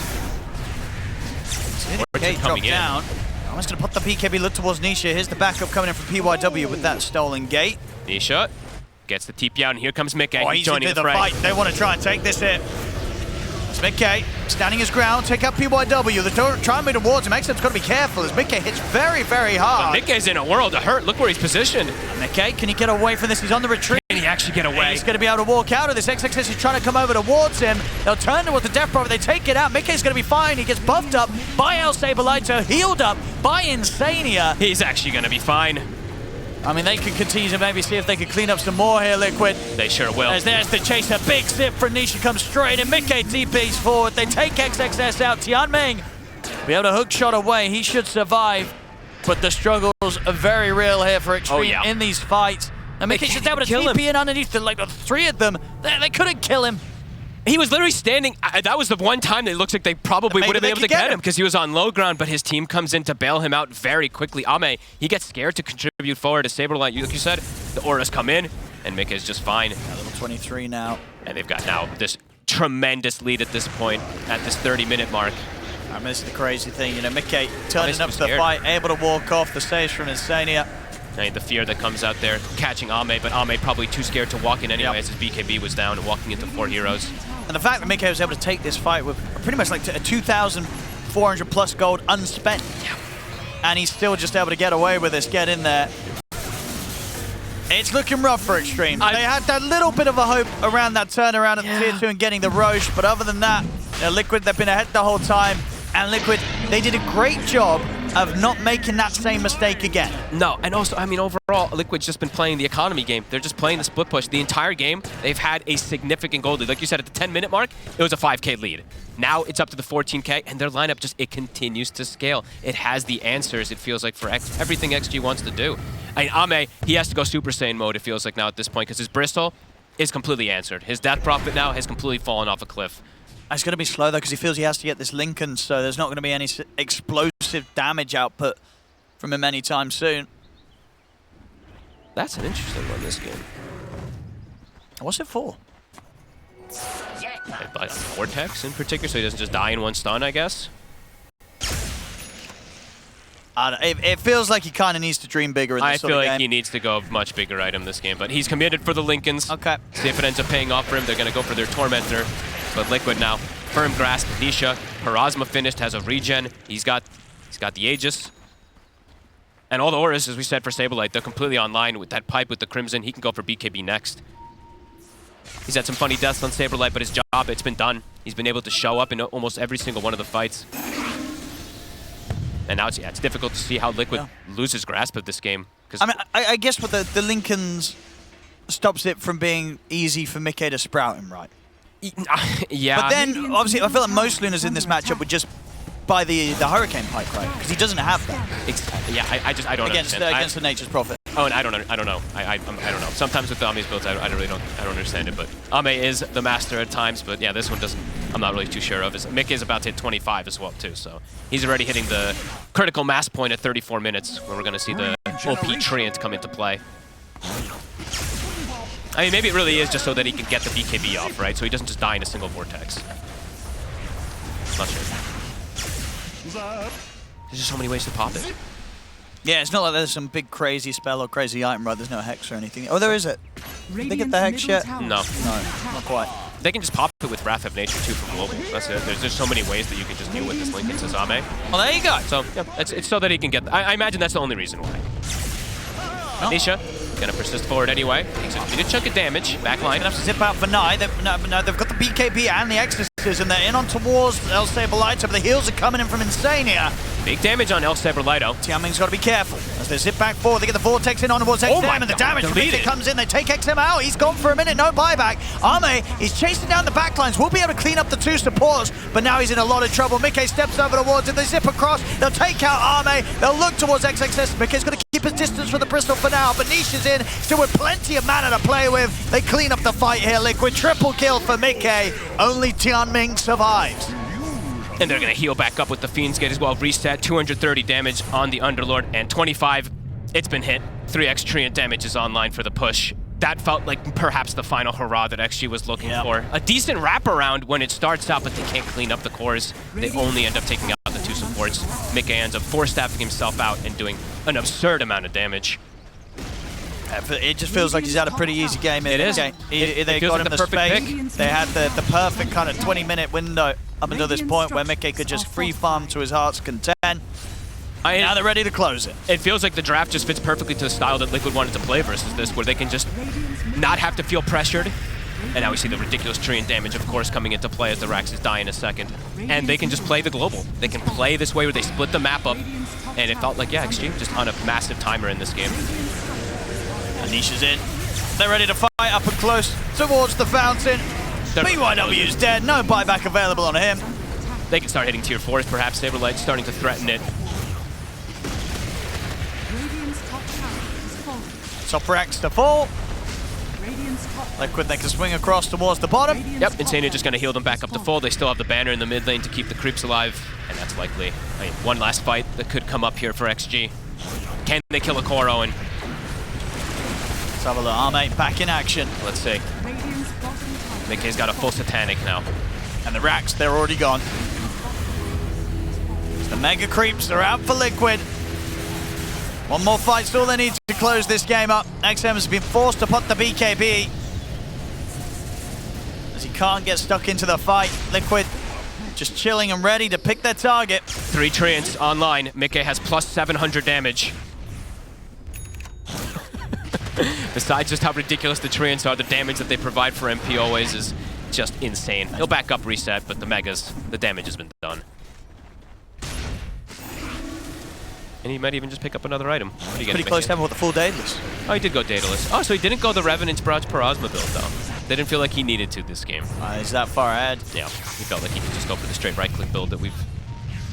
Gate coming down. I'm just going to put the BKB look towards Nisha. Here's the backup coming in from PYW with that stolen gate. Nisha gets the TP out, and here comes Mickey. He's joining the fight. They want to try and take this hit. It's Mickey standing his ground, take out PYW. They're trying to move towards him. XM's got to be careful as Mickey hits very, very hard. But Mickey's in a world of hurt. Look where he's positioned. Mickey, can he get away from this? He's on the retreat. Can he actually get away? He's going to be able to walk out of this. XXS is trying to come over towards him. They'll turn towards the Death Prophet. They take it out. Mickey's going to be fine. He gets buffed up by El Saberlighter, healed up by Insania. He's actually going to be fine. I mean, they could continue to maybe see if they could clean up some more here, Liquid. They sure will. As there's the chaser. Big zip from Nisha comes straight in. Mickey TP's forward. They take XXS out. Tianming be able to hook shot away. He should survive. But the struggles are very real here for Xtreme in these fights. And Mickey's just able to TP in underneath the three of them. They couldn't kill him. He was literally standing. That was the one time that it looks like they probably would have been able to get him because he was on low ground, but his team comes in to bail him out very quickly. Ame, he gets scared to contribute forward to Saberlight. Like you said, the auras come in, and Mickey is just fine. Level 23 now. And they've got now this tremendous lead at this point, at this 30-minute mark. I mean, this is the crazy thing. Mickey turning up to the fight, able to walk off the stage from Insania. And the fear that comes out there, catching Ame, but Ame probably too scared to walk in anyway as his BKB was down and walking into 4 heroes. And the fact that Mickey was able to take this fight with pretty much like a 2,400 plus gold unspent. And he's still just able to get away with this, get in there. It's looking rough for Xtreme. They had that little bit of a hope around that turnaround at the Tier 2 and getting the Roche, but other than that, Liquid, they've been ahead the whole time. And Liquid, they did a great job of not making that same mistake again. No, and also, I mean, overall, Liquid's just been playing the economy game. They're just playing the split push. The entire game, they've had a significant gold lead. Like you said, at the 10-minute mark, it was a 5K lead. Now it's up to the 14K, and their lineup it continues to scale. It has the answers, it feels like, for everything XG wants to do. I mean, Ame, he has to go Super Saiyan mode, it feels like now at this point, because his Bristol is completely answered. His Death Prophet now has completely fallen off a cliff. It's going to be slow, though, because he feels he has to get this Lincoln, so there's not going to be any explosive damage output from him anytime soon. That's an interesting one, this game. What's it for? Like Vortex in particular, so he doesn't just die in one stun, I guess? It feels like he kind of needs to dream bigger in this I feel like he needs to go much bigger item this game, but he's committed for the Lincolns. Okay. See if it ends up paying off for him. They're going to go for their Tormentor. But Liquid now, firm grasp. Nisha, Parasma finished, has a regen. He's got the Aegis. And all the auras, as we said, for Saberlight, they're completely online with that pipe with the Crimson. He can go for BKB next. He's had some funny deaths on Saberlight, but his job, it's been done. He's been able to show up in almost every single one of the fights. And now it's difficult to see how Liquid loses grasp of this game. I mean, I guess what the Lincolns stops it from being easy for Mickey to sprout him, right? Yeah. But then, obviously, I feel like most Lunas in this matchup would just by the Hurricane Pike, right? Because he doesn't have that. Yeah, I don't understand. Against the Nature's Prophet. Oh, and I don't know. I don't know. Sometimes with Ame's builds, I don't understand it. But Ame is the master at times. But yeah, this one doesn't. I'm not really too sure of. Mick is about to hit 25 as well too. So he's already hitting the critical mass point at 34 minutes, when we're going to see the OP Treant come into play. I mean, maybe it really is just so that he can get the BKB off, right? So he doesn't just die in a single vortex. Not sure. There's just so many ways to pop it. Yeah, it's not like there's some big crazy spell or crazy item, right? There's no hex or anything. Oh, there is it. Did they get the hex yet? No. No, not quite. They can just pop it with Wrath of Nature too from Global. That's it. There's just so many ways that you can just deal with this link into Zame. Well, there you go. So yeah, it's so that he can get. I imagine that's the only reason why. No. Nisha gonna persist forward anyway. Takes a big chunk of damage. Backline. Gonna have to zip out for Nye. They've got the BKB and the Exorcism. They're in on towards El Saberlighter, but the heals are coming in from Insania. Big damage on El Saberlighter. Tiaming's got to be careful as they zip back forward. They get the Vortex in on towards XM, and the damage from it comes in. They take XM out. He's gone for a minute. No buyback. Ame is chasing down the backlines. We'll be able to clean up the two supports, but now he's in a lot of trouble. Mickey steps over towards it. They zip across. They'll take out Ame. They'll look towards XXS. Mickey's going to keep his distance from the Bristol for now, but Niche is in, still with plenty of mana to play with. They clean up the fight here, Liquid. Triple kill for Mickey. Only Tianming survives. And they're going to heal back up with the Fiend's Gate as well. Reset, 230 damage on the Underlord, and 25, it's been hit. 3 Xtreme damage is online for the push. That felt like perhaps the final hurrah that XG was looking for. A decent wraparound when it starts out, but they can't clean up the cores. They only end up taking out the 2 supports. Mickey ends up force-staffing himself out and doing an absurd amount of damage. It just feels like he's had a pretty easy game. It is. They it got like him the perfect space. pick. They had the perfect kind of 20-minute window up until this point where Mickey could just free farm to his heart's content. Now they're ready to close it. It feels like the draft just fits perfectly to the style that Liquid wanted to play versus this, where they can just not have to feel pressured. And now we see the ridiculous Treant damage, of course, coming into play as the Raxes die in a second. And they can just play the global. They can play this way where they split the map up. And it felt like, yeah, XG just on a massive timer in this game. Anisha's in. They're ready to fight up and close towards the fountain. BYW's dead. No buyback available on him. They can start hitting tier 4s, perhaps. Saberlight's starting to threaten it. Top racks to fall. Liquid, they can swing across towards the bottom. Yep, Insania just going to heal them back up to full. They still have the banner in the mid lane to keep the creeps alive. And that's likely, one last fight that could come up here for XG. Can they kill a core, Owen? Let's have a look. Ame back in action. Let's see. Mickey's got a full Satanic now. And the racks, they're already gone. The mega creeps are out for Liquid. One more fight's all they need to close this game up. XM has been forced to put the BKB as he can't get stuck into the fight. Liquid just chilling and ready to pick their target. 3 Treants online. Mickey has plus 700 damage. Besides just how ridiculous the Treants are, the damage that they provide for MP always is just insane. He'll back up reset, but the damage has been done. And he might even just pick up another item. Pretty close to having with the full Daedalus. Oh, he did go Daedalus. Oh, so he didn't go the Revenant's Barrage Parasma build, though. They didn't feel like he needed to this game. He's that far ahead. Yeah, he felt like he could just go for the straight right-click build that we've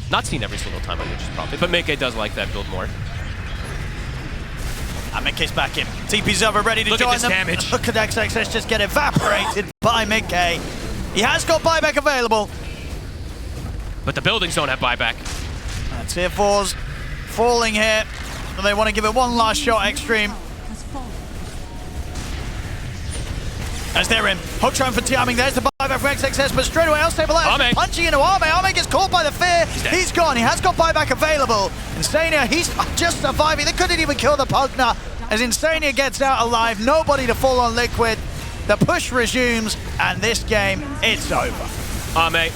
not seen every single time on Witch's Prophet, but Mickey does like that build more. And Mickey's back in. TP's over, ready to join them. Look at this damage. Look at XXS just get evaporated by Mickey. He has got buyback available. But the buildings don't have buyback. Tier 4's falling here. And they want to give it one last shot, Xtreme. As they're in. Hook trying for Tiaming. There's the buyback for XXS, but straight away El Saberlighter punching into Ame. Ame gets caught by the fear. He's gone. He has got buyback available. Insania, he's just surviving. They couldn't even kill the Pugna. As Insania gets out alive, nobody to fall on Liquid. The push resumes, and this game, it's over. Ame,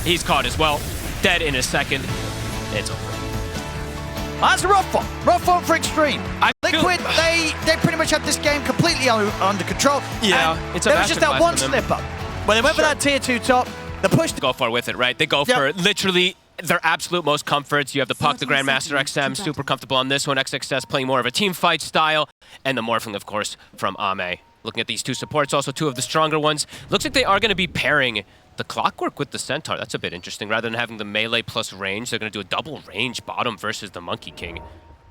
he's caught as well. Dead in a second. It's over. That's a rough one. Rough one for Xtreme. Liquid, they pretty much had this game completely under control. Yeah, it's a there was just that one slip up. When they went for that tier 2 top, the push... Go for with it, right? They go for literally their absolute most comforts. You have the Puck, the Grandmaster XM, super comfortable on this one. XXS playing more of a team fight style. And the morphing, of course, from Ame. Looking at these 2 supports, also 2 of the stronger ones. Looks like they are going to be pairing The Clockwork with the Centaur, that's a bit interesting. Rather than having the melee plus range, they're going to do a double range bottom versus the Monkey King.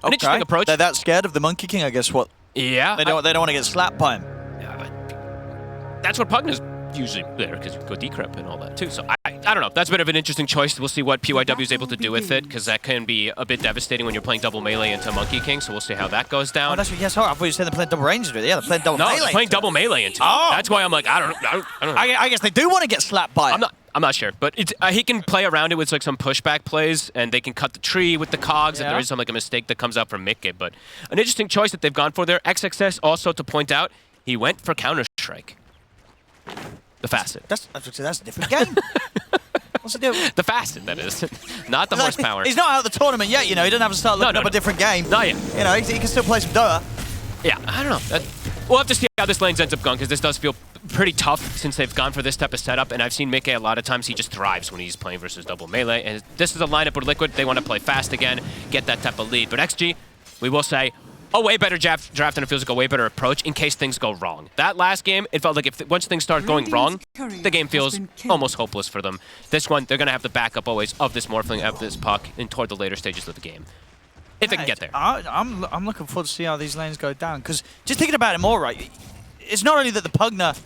An interesting approach. They're that scared of the Monkey King, I guess. What? Yeah. They don't want to get slapped by him. Yeah, but that's what Pugna's usually there, because you can go decrypt and all that too. So I don't know. That's a bit of an interesting choice. We'll see what PYW is able to do with it, because that can be a bit devastating when you're playing double melee into Monkey King. So we'll see how that goes down. Oh, that's what, yes, sorry. I thought you said they're playing double range into it. Yeah, they're playing double melee. No, they're playing double melee into it. Oh. That's why I'm like, I don't know. I guess they do want to get slapped by it. I'm not sure, but it's, he can play around it with like some pushback plays, and they can cut the tree with the cogs, and there is some like a mistake that comes out from Mikke. But an interesting choice that they've gone for there. XXS also, to point out, he went for Counter-Strike. The Facet. That's a different game. What's the deal? The Facet, that is. Not the horsepower. He's not out of the tournament yet, you know. He doesn't have to start looking up a different game. Not yet. You know, he can still play some Dota. Yeah, I don't know. We'll have to see how this lane ends up going, because this does feel pretty tough since they've gone for this type of setup. And I've seen Mikke a lot of times, he just thrives when he's playing versus double melee. And this is a lineup with Liquid. They want to play fast again, get that type of lead. But XG, we will say, a way better draft, and it feels like a way better approach in case things go wrong. That last game, it felt like once things start going wrong, the game feels almost hopeless for them. This one, they're going to have the backup always of this Morphling, of this puck, and toward the later stages of the game. If they can get there. I'm looking forward to see how these lanes go down, because just thinking about it more, right, it's not only that the Pugna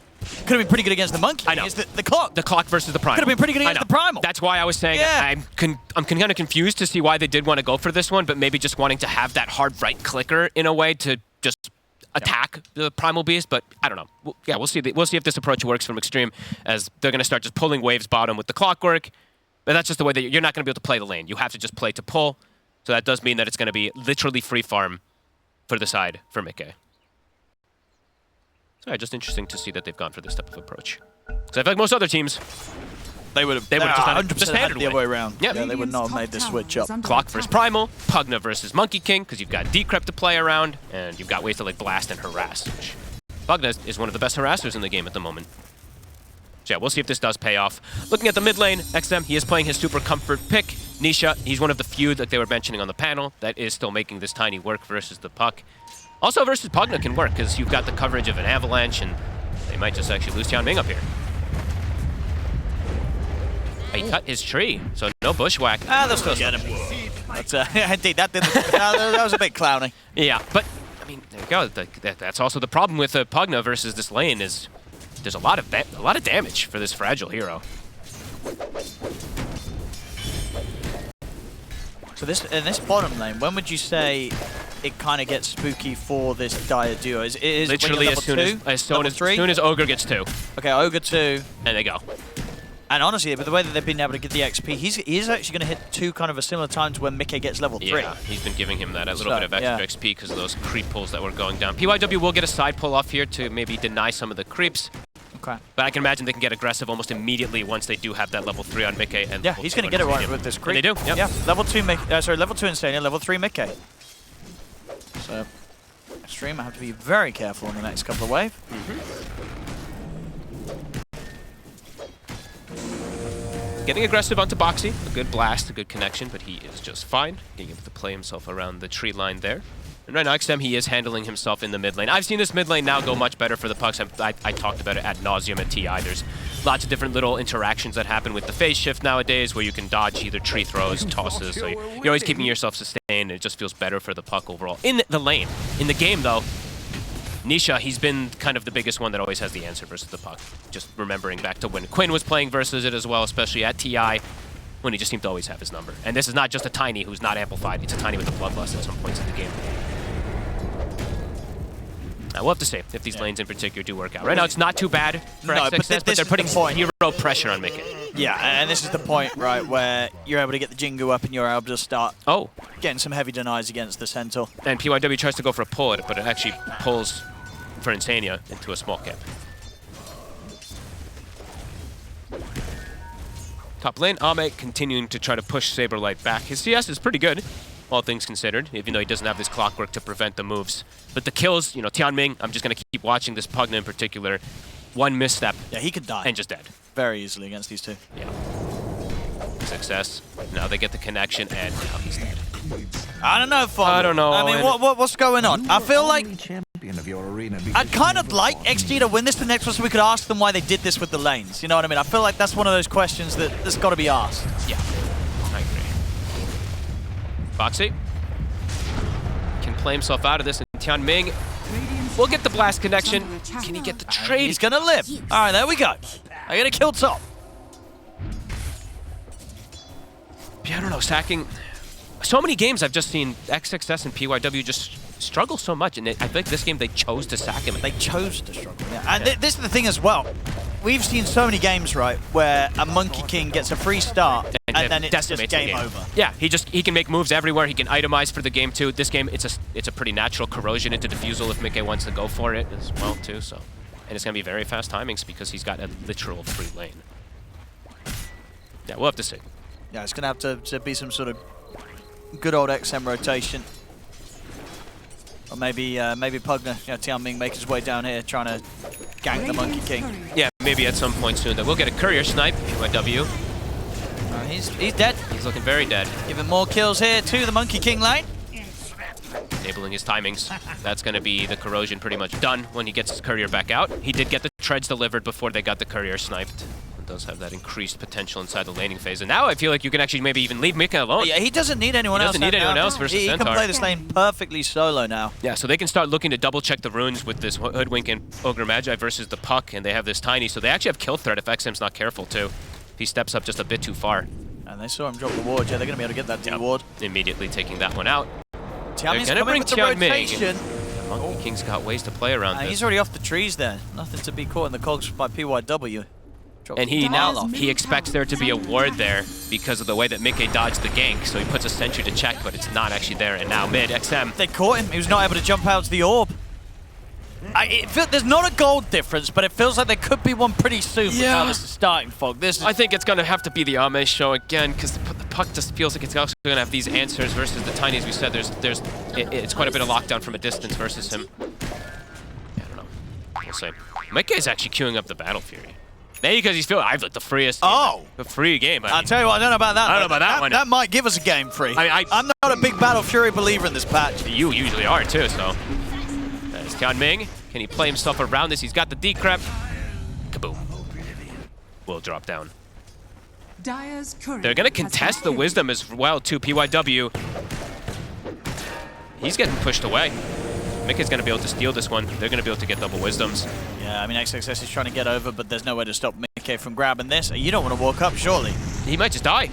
could have been pretty good against the Monkey, it's the Clock. The Clock versus the Primal. Could have been pretty good against the Primal. That's why I was saying I'm kind of confused to see why they did want to go for this one, but maybe just wanting to have that hard right clicker in a way to just attack the Primal Beast, but I don't know. We'll see. We'll see if this approach works from Xtreme, as they're going to start just pulling waves bottom with the Clockwork. But that's just the way that you're not going to be able to play the lane. You have to just play to pull. So that does mean that it's going to be literally free farm for the side for Mikke. So just interesting to see that they've gone for this type of approach. Because I feel like most other teams, they would have just done it the standard the other way around. Yep. Yeah, they would not have made this switch up. Clock versus Primal, Pugna versus Monkey King, because you've got Decrypt to play around, and you've got ways to like blast and harass. Which Pugna is one of the best harassers in the game at the moment. So yeah, we'll see if this does pay off. Looking at the mid lane, XM, he is playing his super comfort pick. Nisha, he's one of the few that they were mentioning on the panel that is still making this tiny work versus the puck. Also versus Pugna can work, because you've got the coverage of an avalanche, and they might just actually lose Tianming up here. He cut his tree, so no bushwhack. They'll still get him. But, indeed, that was a bit clowny. Yeah, but, I mean, there you go. That's also the problem with Pugna versus this lane is there's a lot of damage for this fragile hero. So in this bottom lane, when would you say it kind of gets spooky for this dire duo? Is literally as soon as Ogre gets 2. Okay, Ogre 2. And they go. And honestly, with the way that they've been able to get the XP, he's actually going to hit 2 kind of a similar time to when Mikke gets level 3. Yeah, he's been giving him that a little bit of extra XP because of those creep pulls that were going down. PYW will get a side pull off here to maybe deny some of the creeps. Okay. But I can imagine they can get aggressive almost immediately once they do have that level 3 on Mikke. And yeah, he's going to get it right with this creep. And they do, yep. Yeah. Level 2 Insania, level 3 Mikke. So, Xtreme, I have to be very careful on the next couple of waves. Getting aggressive onto Boxy, a good blast, a good connection, but he is just fine. Being able to play himself around the tree line there. And right now, XM, he is handling himself in the mid lane. I've seen this mid lane now go much better for the pucks. I talked about it ad nauseum at TI. There's lots of different little interactions that happen with the phase shift nowadays where you can dodge either tree throws, tosses, so you're always keeping yourself sustained, and it just feels better for the puck overall. In the lane. In the game, though, Nisha, he's been kind of the biggest one that always has the answer versus the puck. Just remembering back to when Quinn was playing versus it as well, especially at TI, when he just seemed to always have his number. And this is not just a Tiny who's not amplified, it's a Tiny with a bloodlust at some points in the game. We'll have to see if these lanes in particular do work out. Right now, it's not too bad for XXS, but they're putting zero pressure on Mikke. Yeah, and this is the point, right, where you're able to get the Jingu up and you're able to start getting some heavy denies against the Centaur. And PYW tries to go for a pull, but it actually pulls for Insania into a small cap. Top lane, Ame continuing to try to push Saberlight back. His CS is pretty good, all things considered, even though he doesn't have this clockwork to prevent the moves. But the kills, you know, Tianming, I'm just going to keep watching this Pugna in particular. One misstep. Yeah, he could die. And just dead. Very easily against these two. Yeah. Success. Now they get the connection, and now he's dead. I don't know, Fog. I don't know. I mean, what's going on? I feel like of your arena. I'd kind of like XG to win this the next one so we could ask them why they did this with the lanes. You know what I mean? I feel like that's one of those questions that's got to be asked. Yeah, I agree. Boxy can play himself out of this, and Tianming will get the blast connection. Can he get the trade? He's going to live. All right, there we go. I got to kill top. Yeah, I don't know, sacking. So many games I've just seen XXS and PYW just struggle so much, and I feel like this game they chose to sack him. They chose to struggle. Yeah. And this is the thing as well. We've seen so many games, right, where a Monkey King gets a free start and then it's just game over. Yeah, he can make moves everywhere. He can itemize for the game too. This game, it's a pretty natural corrosion into defusal if Mickey wants to go for it as well too. So, and it's gonna be very fast timings because he's got a literal free lane. Yeah, we'll have to see. Yeah, it's gonna have to be some sort of good old XM rotation. Or maybe Pugner, Tianming make his way down here trying to gank the Monkey King. Yeah, maybe at some point soon that we'll get a courier snipe, PYW. He's dead. He's looking very dead. Giving more kills here to the Monkey King lane. Enabling his timings. That's going to be the corrosion pretty much done when he gets his courier back out. He did get the treads delivered before they got the courier sniped. It does have that increased potential inside the laning phase. And now I feel like you can actually maybe even leave Mika alone. Yeah, he doesn't need anyone else. He doesn't need anyone else versus He Centaur. can play this lane perfectly solo now. Yeah, so they can start looking to double check the runes with this Hoodwink and Ogre Magi versus the Puck, and they have this Tiny, so they actually have kill threat if XM's not careful too. If he steps up just a bit too far. And they saw him drop the ward. Yeah, they're going to be able to get that D-ward. Immediately taking that one out. Tianming's They're going to bring Tianming. Monkey King's got ways to play around this. He's already off the trees there. Nothing to be caught in the cogs by PYW. And he expects there to be a ward there because of the way that Mickey dodged the gank, so he puts a sentry to check, but it's not actually there. And now mid, XM. They caught him. He was not able to jump out to the orb. There's not a gold difference, but it feels like there could be one pretty soon. Yeah. Now this is starting fog. I think it's going to have to be the Ame show again, because the Puck just feels like it's also going to have these answers versus the Tiny. As we said, it's quite a bit of lockdown from a distance versus him. Yeah, I don't know. We'll see. Mickey's actually queuing up the Battle Fury. Maybe because he's feeling I've like the freest. The free game. I'll tell you what, I don't know about that. I don't know about that one. That might give us a game free. I'm not a big Battle Fury believer in this patch. You usually are too, so. That is Tianming. Can he play himself around this? He's got the decrep. Kaboom. Will drop down. They're going to contest the Wisdom as well too, PYW. He's getting pushed away. Mickey's going to be able to steal this one. They're going to be able to get double Wisdoms. Yeah, I mean, XXS is trying to get over, but there's no way to stop Mickey from grabbing this. You don't want to walk up, surely. He might just die.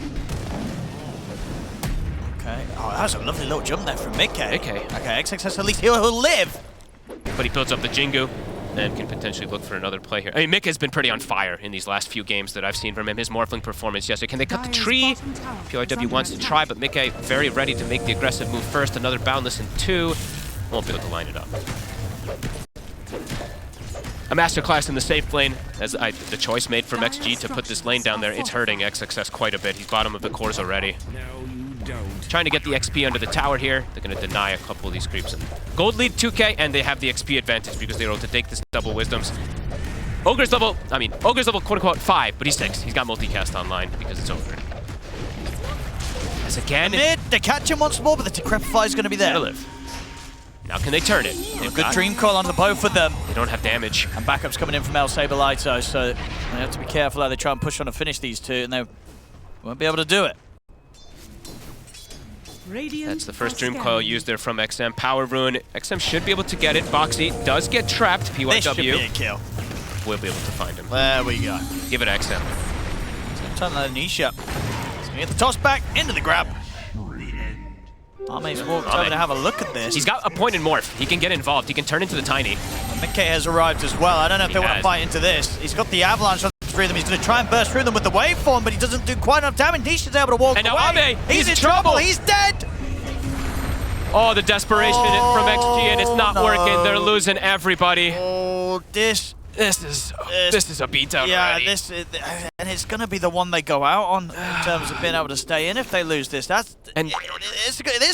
Okay. Oh, that was a lovely little jump there from Mickey. Okay, XXS, at least he'll live. But he builds up the Jingu and can potentially look for another play here. I mean, Mickey's been pretty on fire in these last few games that I've seen from him. His Morphling performance yesterday. Can they cut the tree? PYW wants to try, but Mickey very ready to make the aggressive move first. Another Boundless in 2. Won't be able to line it up. A masterclass in the safe lane, as the choice made from XG to put this lane down there. It's hurting XXS quite a bit. He's bottom of the cores already. No, you don't. Trying to get the XP under the tower here. They're going to deny a couple of these creeps. Gold lead 2k, and they have the XP advantage because they were able to take this double Wisdoms. Ogre's level quote-unquote 5, but he's 6. He's got multicast online because it's Ogre. As again... Mid, they catch him once more, but the Decrepify is going to be there. Live. Now can they turn it? Good dream call on the both of them. They don't have damage. And backup's coming in from El Saberlito, so they have to be careful how they try and push on and finish these two, and they won't be able to do it. That's the first Dream Coil used there from XM. Power Rune. XM should be able to get it. Boxy does get trapped. PYW This should be a kill. We'll be able to find him. There we go. Give it XM. He's going to turn that niche up. He's going to get the toss back into the grab. Ame's walked over to have a look at this. He's got a point in Morph. He can get involved. He can turn into the Tiny. And Mickey has arrived as well. I don't know if they want to fight into this. He's got the Avalanche on through them. He's going to try and burst through them with the waveform, but he doesn't do quite enough damage. Niche is able to walk away. And now Ame, he's in trouble. He's dead. Oh, the desperation from XG, and it's not working. They're losing everybody. Oh, this is a beatdown. Yeah, already. and it's going to be the one they go out on in terms of being able to stay in if they lose this. This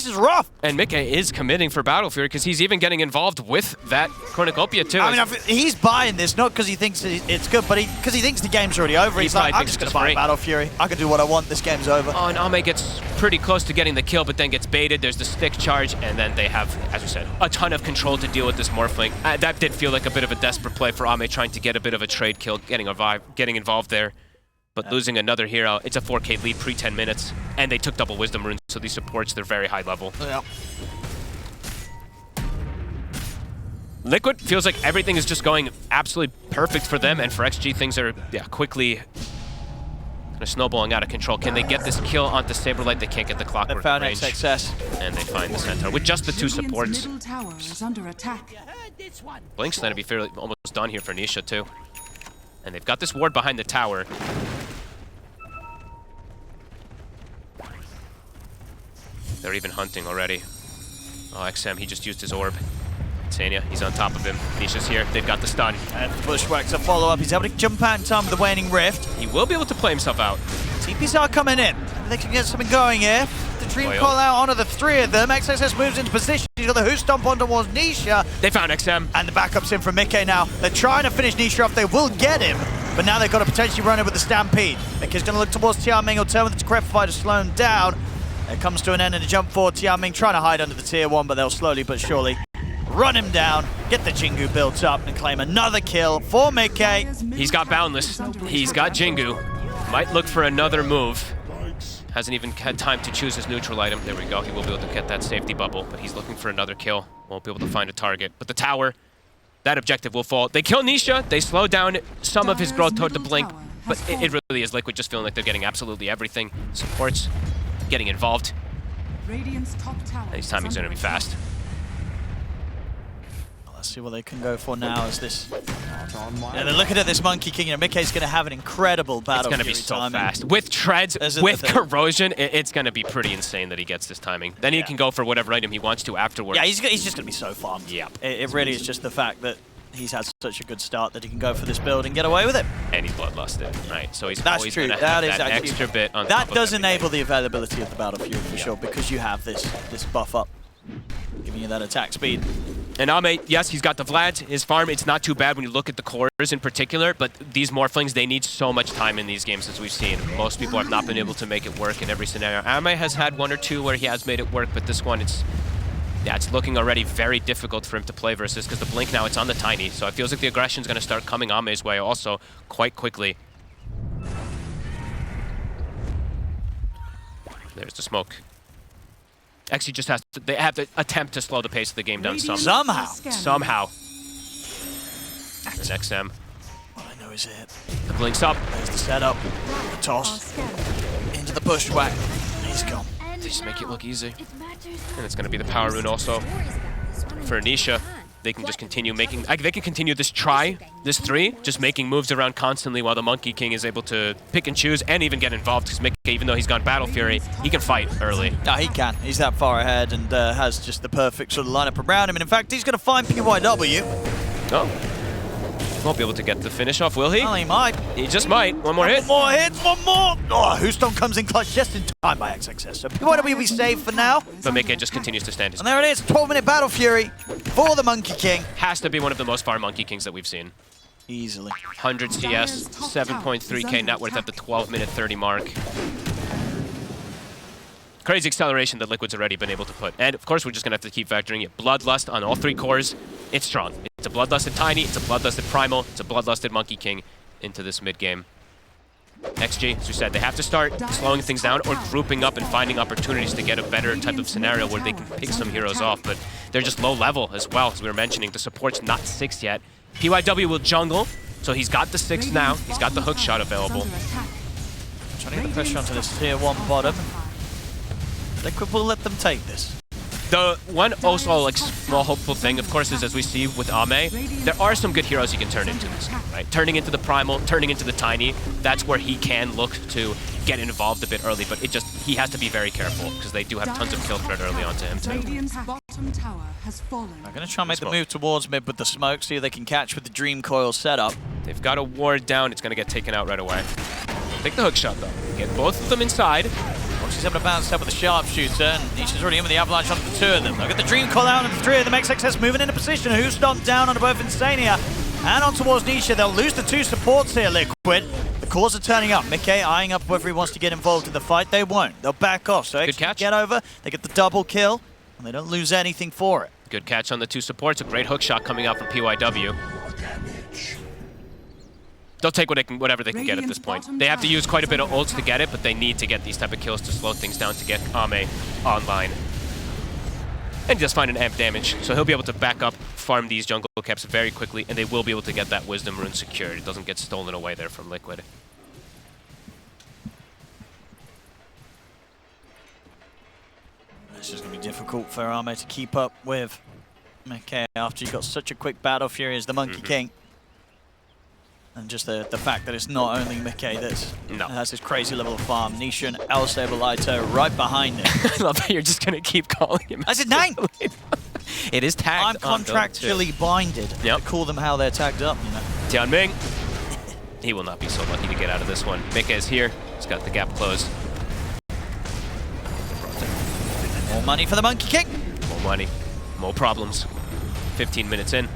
is rough. And Mickey is committing for Battle Fury because he's even getting involved with that Cornucopia too. I mean, he's buying this not because he thinks it's good, but because he thinks the game's already over. He's like, I'm just going to buy Battle Fury. I can do what I want. This game's over. Oh, and Ame gets pretty close to getting the kill, but then gets baited. There's the stick charge, and then they have, as we said, a ton of control to deal with this Morphling. That did feel like a bit of a desperate play for Ame, trying to get a bit of a trade kill, getting involved there. But losing another hero, it's a 4K lead pre-10 minutes, and they took double Wisdom runes, so these supports, they're very high level. Yeah. Liquid feels like everything is just going absolutely perfect for them, and for XG, things are quickly kind of snowballing out of control. Can they get this kill onto Saberlight? They can't get the Clockwork They found range. XXS. And they find the Centaur with just the two Radiant's supports. middle tower is under attack. Blink's going to be fairly almost done here for Nisha too. And they've got this ward behind the tower. They're even hunting already. Oh, XM, he just used his orb. Sania, he's on top of him. Nisha's here. They've got the stun. And Bushwhack's a follow-up. He's able to jump out in time with the Waning Rift. He will be able to play himself out. TPs are coming in. They can get something going here. The Dream Oil. call out onto the three of them. XXS moves into position. He's got the Who Stomp on towards Nisha. They found XM. And the backup's in from Mickey now. They're trying to finish Nisha off. They will get him. But now they've got to potentially run it with the Stampede. Mickey's going to look towards Tianming. He'll turn with the Decrepify to slow him down. It comes to an end in a jump forward. Tianming trying to hide under the tier 1, but they'll slowly but surely run him down, get the Jingu built up, and claim another kill for Mickey. He's got Boundless. He's got Jingu. Might look for another move. Hasn't even had time to choose his neutral item. There we go. He will be able to get that safety bubble, but he's looking for another kill. Won't be able to find a target. But the tower, that objective will fall. They kill Nisha. They slow down some of his growth toward the Blink, but it really is Liquid just feeling like they're getting absolutely everything. Supports getting involved. Radiant's top tower. And his timing's going to be fast. Let's see what they can go for now as this... Yeah, they're looking at this Monkey King. You know, Mickey's going to have an incredible battle. It's going to be fury so timing. fast. With treads, with corrosion, it's going to be pretty insane that he gets this timing. Then he can go for whatever item he wants to afterwards. Yeah, he's just going to be so farmed. Yeah. It really is just the fact that he's had such a good start that he can go for this build and get away with it. And he's bloodlusted, right? So he's That's always true. going to have That that is extra bit on top That of does everything. enable the availability of the Battle Fury for sure, because you have this buff up, giving you that attack speed. And Ame, yes, he's got the Vlad. His farm, it's not too bad when you look at the cores in particular, but these Morphlings, they need so much time in these games, as we've seen. Most people have not been able to make it work in every scenario. Ame has had one or two where he has made it work, but this one, it's looking already very difficult for him to play versus, because the Blink now, it's on the Tiny, so it feels like the aggression's going to start coming Ame's way also quite quickly. There's the smoke. Actually, just has to, they have to attempt to slow the pace of the game down somehow. Somehow. And XM. All I know is it. The Blink's up. There's the setup. The toss. Into the Bushwhack. He's gone. They just make it look easy. And it's going to be the power rune also. For Nisha, they can just continue making... They can continue this this 3, just making moves around constantly while the Monkey King is able to pick and choose and even get involved, because Mickey, even though he's gone Battle Fury, he can fight early. No, he can. He's that far ahead and has just the perfect sort of lineup around him. And in fact, he's going to find PYW. Oh. Won't be able to get the finish off, will he? Well, he might. He just might. One more hit. One more hits, one more! Oh, Who Stomp comes in clutch just in time by XXS. So PYW be saved for now. But Mickey just continues to stand his... And there it is, 12-minute Battle Fury for the Monkey King. Has to be one of the most far Monkey Kings that we've seen. Easily. 100 CS, 7.3k net worth at the 12-minute 30 mark. Crazy acceleration that Liquid's already been able to put. And of course, we're just going to have to keep factoring it. Bloodlust on all 3 cores. It's strong. It's a Bloodlusted Tiny, it's a Bloodlusted Primal, it's a Bloodlusted Monkey King into this mid-game. XG, as we said, they have to start slowing things down or grouping up and finding opportunities to get a better type of scenario where they can pick some heroes off, but they're just low level as well, as we were mentioning. The support's not 6 yet. PYW will jungle, so he's got the 6 now. He's got the hook shot available. Trying to get the pressure onto this tier 1 bottom. Liquid will let them take this. The one also like small hopeful thing, of course, is as we see with Ame, there are some good heroes he can turn into this game, right? Turning into the Primal, turning into the Tiny, that's where he can look to get involved a bit early, but he has to be very careful, because they do have tons of kill threat early on to him too. Radiant's bottom tower has fallen. I'm going to try and make the move towards mid with the smoke, see if they can catch with the Dream Coil setup. They've got a ward down, it's going to get taken out right away. Take the hook shot though. Get both of them inside. She's able to bounce up with the sharpshooter, and Nisha's already in with the avalanche onto the 2 of them. Look at the Dream Call out on the 3 of them. XXS moving into position. Who Stomped down onto both Insania and on towards Nisha. They'll lose the 2 supports here, Liquid. The cores are turning up. Mickey eyeing up whether he wants to get involved in the fight. They won't. They'll back off. So Good catch. get over. They get the double kill, and they don't lose anything for it. Good catch on the two supports. A great hook shot coming out from PYW. They'll take whatever they can get at this point. They have to use quite a bit of ults to get it, but they need to get these type of kills to slow things down to get Ame online. And just find an amp damage, so he'll be able to back up, farm these jungle caps very quickly, and they will be able to get that Wisdom Rune secured. It doesn't get stolen away there from Liquid. It's just going to be difficult for Ame to keep up with Mickey after he got such a quick battle fury as the Monkey King. And just the fact that it's not only Mickey that has this crazy level of farm. Nisha and El Saberlighter right behind him. I love that you're just going to keep calling him. That's his name! It is tagged. I'm contractually binded to call them how they're tagged up, you know. Tianming. He will not be so lucky to get out of this one. Mika is here. He's got the gap closed. More money for the Monkey King. More money. More problems. 15 minutes in.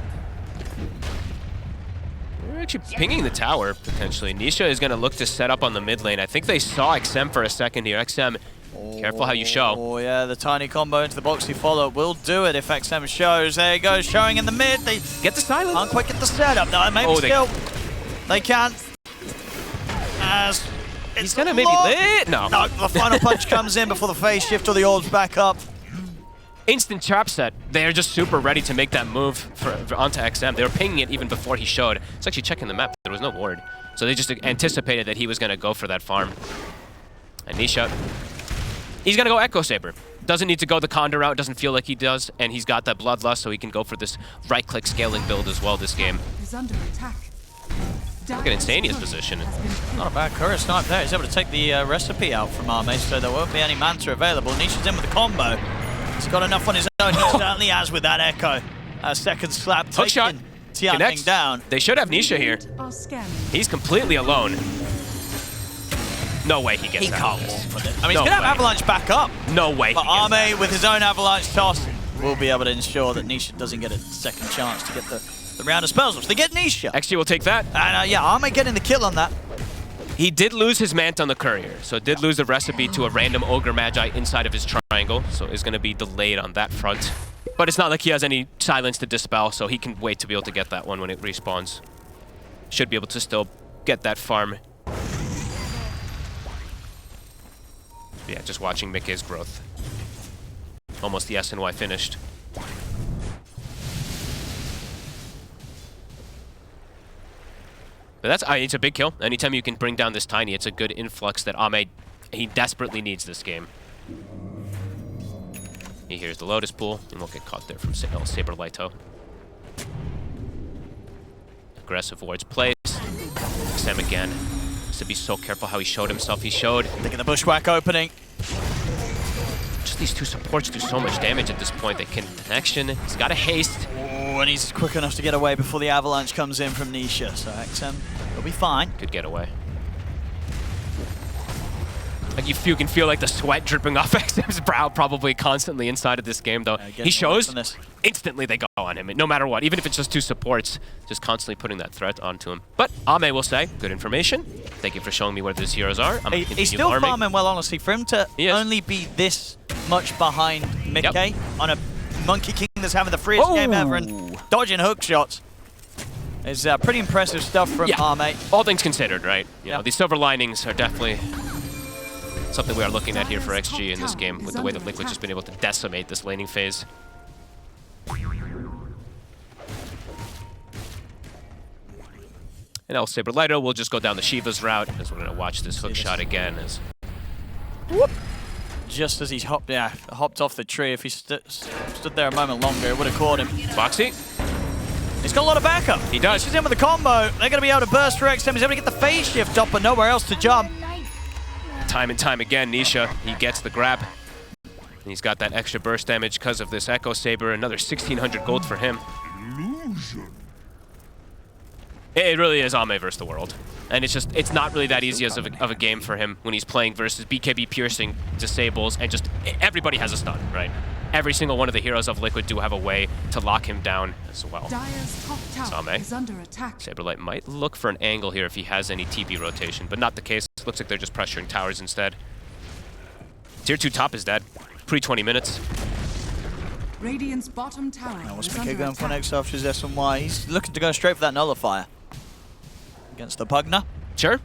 We're actually pinging the tower, potentially. Nisha is going to look to set up on the mid lane. I think they saw XM for a second here. XM, careful how you show. Oh, yeah, the tiny combo into the boxy follow will do it if XM shows. There he goes, showing in the mid. They get the silence. Can't quite get the setup. No, maybe still. They can. As he's going to maybe lit. No. No, the final punch comes in before the phase shift or the orbs back up. Instant trap set. They're just super ready to make that move for onto XM. They were pinging it even before he showed. It's actually checking the map. There was no ward. So they just anticipated that he was going to go for that farm. And Nisha, he's going to go Echo Saber. Doesn't need to go the Condor route. Doesn't feel like he does. And he's got that Bloodlust, so he can go for this right-click scaling build as well this game. Is under attack. Look at Insania's position. Not a bad courier snipe there. He's able to take the recipe out from Ame, so there won't be any Manta available. Nisha's in with the combo. He's got enough on his own. He certainly has with that Echo. A second slap hook shot. Tianming down. They should have Nisha here. He's completely alone. No way he gets out of this. I mean, he's going to have Avalanche back up. No way. But Ame, with his own Avalanche toss, will be able to ensure that Nisha doesn't get a second chance to get the round of spells. So they get Nisha. XG will take that. And yeah, Ame getting the kill on that. He did lose his Mant on the Courier, so did lose the recipe to a random Ogre Magi inside of his triangle, so is going to be delayed on that front. But it's not like he has any silence to dispel, so he can wait to be able to get that one when it respawns. Should be able to still get that farm. Yeah, just watching Mickey's growth. Almost the SNY finished. But that's, it's a big kill. Anytime you can bring down this Tiny, it's a good influx that Ame, he desperately needs this game. He hears the Lotus Pool, and won't get caught there from Saberlighto. Aggressive wards placed. Sam again. Has to be so careful how he showed himself. He showed. Look at the bushwhack opening. Just these two supports do so much damage at this point. They can connection. He's got a haste. Oh, and he's quick enough to get away before the avalanche comes in from Nisha. So XM will be fine. Good get away. Like you can feel like the sweat dripping off XM's brow probably constantly inside of this game though. He shows, instantly they go on him, no matter what. Even if it's just two supports, just constantly putting that threat onto him. But Ame will say, good information. Thank you for showing me where these heroes are. He's still farming well, honestly. For him to only be this much behind Mickey on a Monkey King that's having the freest game ever and dodging hook shots is pretty impressive stuff from Ame. All things considered, right? You know, these silver linings are definitely something we are looking at here for XG in this game with the way that Liquid's just been able to decimate this laning phase. And El Saberlighto will just go down the Shiva's route as we're going to watch this hook shot again. As just as he's hopped off the tree, if he stood there a moment longer, it would have caught him. Foxy. He's got a lot of backup. He does. He's in with the combo. They're going to be able to burst for XM. He's able to get the phase shift up, but nowhere else to jump. Time and time again, Nisha, he gets the grab. And he's got that extra burst damage because of this Echo Saber. Another 1,600 gold for him. It really is Ame versus the world. And it's not really that easy of a game for him when he's playing versus BKB piercing, disables, and just everybody has a stun, right? every single one of the heroes of Liquid do have a way to lock him down as well. Dire's top tower Same. is under attack. Saberlight might look for an angle here if he has any TP rotation, but not the case. Looks like they're just pressuring towers instead. Tier 2 top is dead. Pre-20 minutes. Radiant's bottom tower Now what's is Mickey under going for attack. next after his S&Y? He's looking to go straight for that nullifier. Against the Pugner. Sure.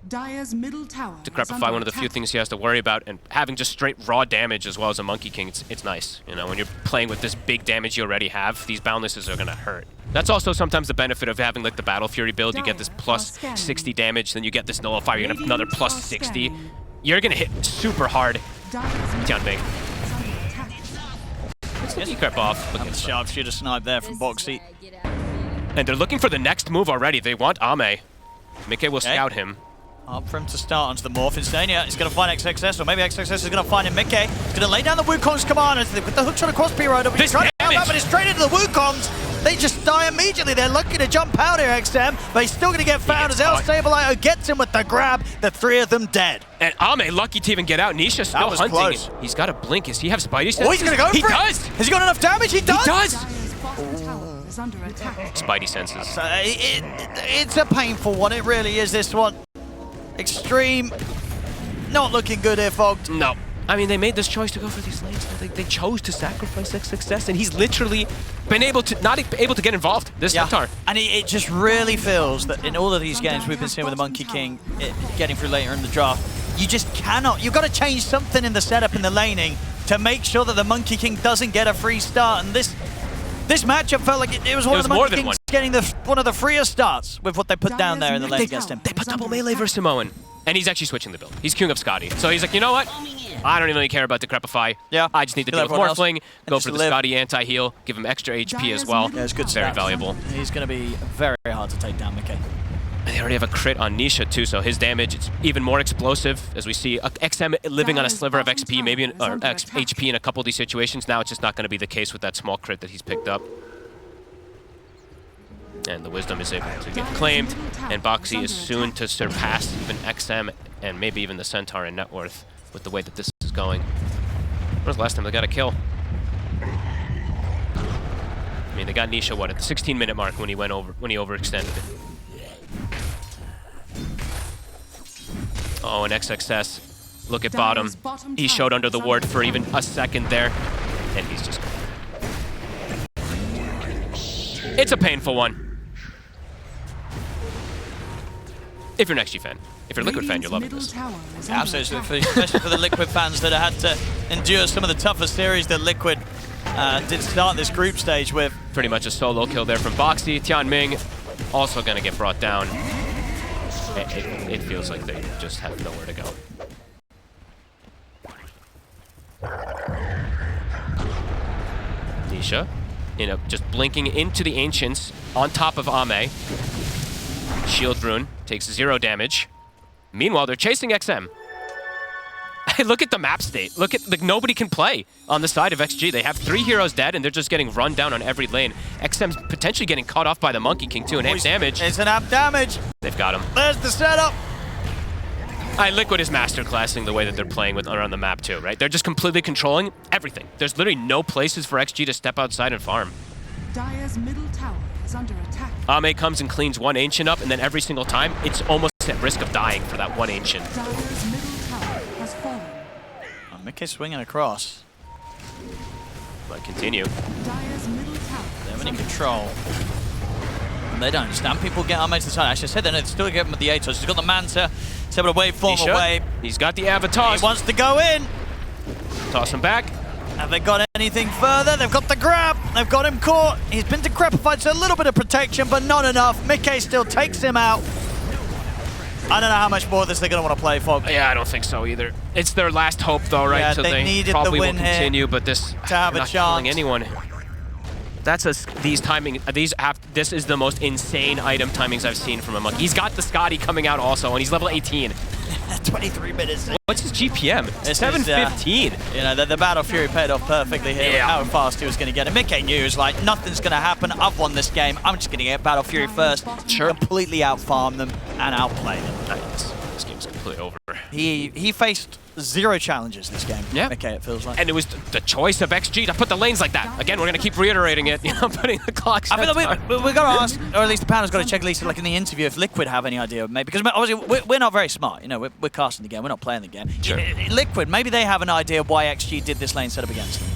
Dire's middle tower is Decrepify, under one of the few attack. things he has to worry about, and having just straight raw damage as well as a Monkey King, it's nice. You know, when you're playing with this big damage you already have, these boundlesses are gonna hurt. That's also sometimes the benefit of having like the Battle Fury build. You get this plus 60 damage, then you get this nullifier, you get another plus 60. You're gonna hit super hard. Tianming. Let's get Decrep off. Another sharpshooter snipe there from Boxy. And they're looking for the next move already. They want Ame. Mickey will scout him. Up for him to start onto the Morph. Instania is going to find XXS, or maybe XXS is going to find him. Mickey is going to lay down the Wukong's command with the hook shot across P-Rider. But he's trying to damage. out, but it's straight into the Wukongs. They just die immediately. They're looking to jump out here, XM, but he's still going to get found as El Saberlight gets him with the grab. The three of them dead. And Ame lucky to even get out. Nisha still was hunting. close. He's got a blink. Does he have Spidey senses? Oh, he's going to go for it. He does. Has he got enough damage? He does. He does. Dire's bottom tower is under attack. Spidey senses. So it's a painful one. It really is, this one. Extreme. Not looking good here, Fogged. No. I mean, they made this choice to go for these lanes. They chose to sacrifice success, and he's literally been able to not able to get involved this Centaur. And it just really feels that in all of these games we've been seeing with the Monkey King getting through later in the draft, you just cannot. You've got to change something in the setup and the laning to make sure that the Monkey King doesn't get a free start. And this matchup felt like it was one of the Monkey Kings getting one of the freer starts with what they put down there in the lane against him. They put double melee versus Samoan, and he's actually switching the build. He's queuing up Scotty. So he's like, you know what? I don't even really care about Decrepify. Yeah. I just need to deal with Morphling, go for the Scotty anti-heal, give him extra HP as well. Yeah, it's good Very stats. valuable. He's going to be very hard to take down, Mickey. And they already have a crit on Nisha too, so his damage is even more explosive. As we see XM living on a sliver of XP, maybe or HP in a couple of these situations. Now it's just not going to be the case with that small crit that he's picked up. And the Wisdom is able to get claimed, and Boxy is soon to surpass even XM and maybe even the Centaur in net worth with the way that this is going. When was the last time they got a kill? I mean, they got Nisha, what, at the 16-minute mark when he overextended. Oh, and XXS, look at bottom. He showed under the ward for even a second there, and he's just... It's a painful one. If you're an XG fan. If you're a Liquid fan, you're loving this. Absolutely, especially for the Liquid fans that had to endure some of the tougher series that Liquid did start this group stage with. Pretty much a solo kill there from Boxy. Tianming also going to get brought down. It feels like they just have nowhere to go. Nisha, just blinking into the Ancients on top of Ame. Shield Rune takes 0 damage. Meanwhile, they're chasing XM. Look at the map state. Look at, like, nobody can play on the side of XG. They have 3 heroes dead, and they're just getting run down on every lane. XM's potentially getting caught off by the Monkey King, too, and amp damage. It's an amp damage. They've got him. There's the setup. Liquid is masterclassing the way that they're playing with around the map, too, right? They're just completely controlling everything. There's literally no places for XG to step outside and farm. Dire's middle tower is under attack. Ame comes and cleans one Ancient up, and then every single time, it's almost at risk of dying for that one Ancient. Dire's middle tower has fallen. Oh, Mickey's swinging across. But continue. Dire's middle tower. They have any control. And they don't understand. People get Ame to the side. Actually, I said they still get him with the Atos. He's got the Manta. He's able to waveform away. He's got the Avatar. He wants to go in. Toss him back. Have they got anything further? They've got the grab. They've got him caught. He's been decrepified, so a little bit of protection, but not enough. Mickey still takes him out. I don't know how much more of this they're going to want to play, Fog. Yeah, I don't think so either. It's their last hope, though, right? Yeah, so they needed probably the win will continue, here but this to have a not chance. killing anyone. That's these timing. This is the most insane item timings I've seen from a Monkey. He's got the Scotty coming out also, and he's level 18. 23 minutes. What's his GPM? It's 715. You know, the Battle Fury paid off perfectly here. Yeah. How fast he was going to get it. Mickey knew he was like, nothing's going to happen. I've won this game. I'm just going to get Battle Fury first. Sure. Completely out-farm them and outplay them. This game's was completely over. He faced 0 challenges this game. Yeah. Okay, it feels like. And it was the choice of XG to put the lanes like that. Again, we're going to keep reiterating it, putting the clocks. I feel like we've got to ask, or at least the panel's got to check, at least like in the interview, if Liquid have any idea, maybe, because obviously we're not very smart. We're casting the game, we're not playing the game. Sure. Liquid, maybe they have an idea why XG did this lane setup against them.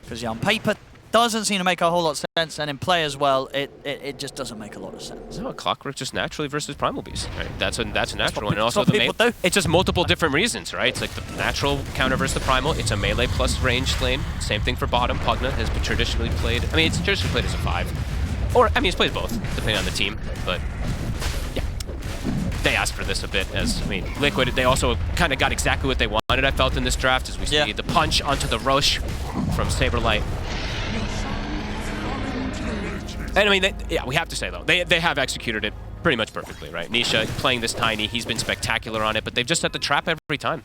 Because on paper, doesn't seem to make a whole lot of sense, and in play as well, it just doesn't make a lot of sense. No, Clockwork just naturally versus Primal Beast. Right? That's a natural one. And That's also what the people do. it's just multiple different reasons, right? It's like the natural counter versus the Primal. It's a melee plus ranged lane. Same thing for bottom. Pugna has been traditionally played. I mean, it's traditionally played as a 5. Or, I mean, it's played both, depending on the team. But, yeah. They asked for this a bit, as, I mean, Liquid, they also kind of got exactly what they wanted, I felt, in this draft, as we see the punch onto the Roche from Saberlight. And I mean, we have to say, though, they have executed it pretty much perfectly, right? Nisha playing this tiny, he's been spectacular on it, but they've just set the trap every time.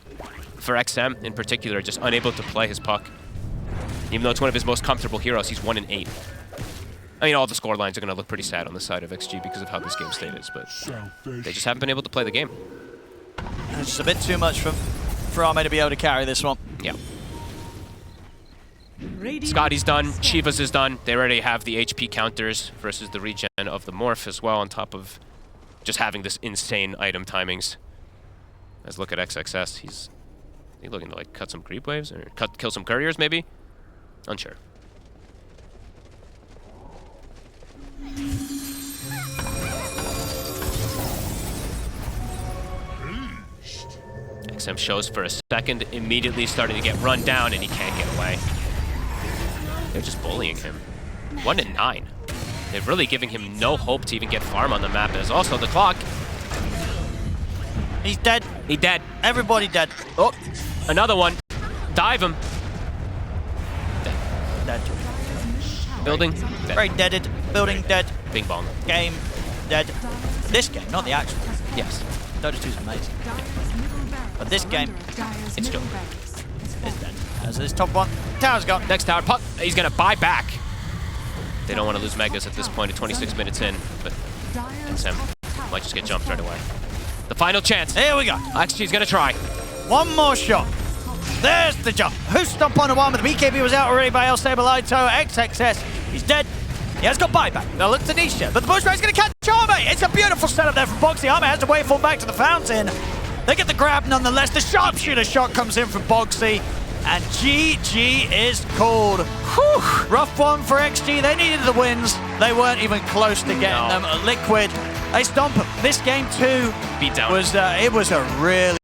For XM, in particular, just unable to play his puck. Even though it's one of his most comfortable heroes, he's 1-8. I mean, all the score lines are going to look pretty sad on the side of XG because of how this game state is, but they just haven't been able to play the game. It's just a bit too much for Arme to be able to carry this one. Yeah. Scotty's done, Chivas is done. They already have the HP counters versus the regen of the Morph as well, on top of just having this insane item timings. Let's look at XXS. He's looking to like cut some creep waves or kill some couriers maybe? Unsure. XM shows for a second, immediately starting to get run down, and he can't get away. They're just bullying him. 1-9. They're really giving him no hope to even get farm on the map. There's also the clock. He's dead. He dead. Everybody dead. Oh, another one. Dive him. Dead. Building. Dead. Very deaded. Building dead. Bing bong. Game dead. This game, not the actual. Yes. Dota2 is amazing. But this game, It's dope. is dead. As this top one, tower's gone. Next tower, puck. He's gonna buy back. They don't want to lose Megas at this point at 26 minutes in, but XM might just get jumped right away. The final chance. Here we go. XG's gonna try. One more shot. There's the jump. Who's stomp on the one, but the BKB was out already by El Saberlito. XXS, he's dead. He has got buyback. Now look to Nisha, but the Bushra's going to catch Arme. It's a beautiful setup there from Boxy. Arme has to wait full back to the fountain. They get the grab nonetheless. The sharpshooter shot comes in from Boxy, and GG is called. Whew. Rough one for XG. They needed the wins. They weren't even close to getting them. Liquid, they stomp them. This game too Beat down. was it was a really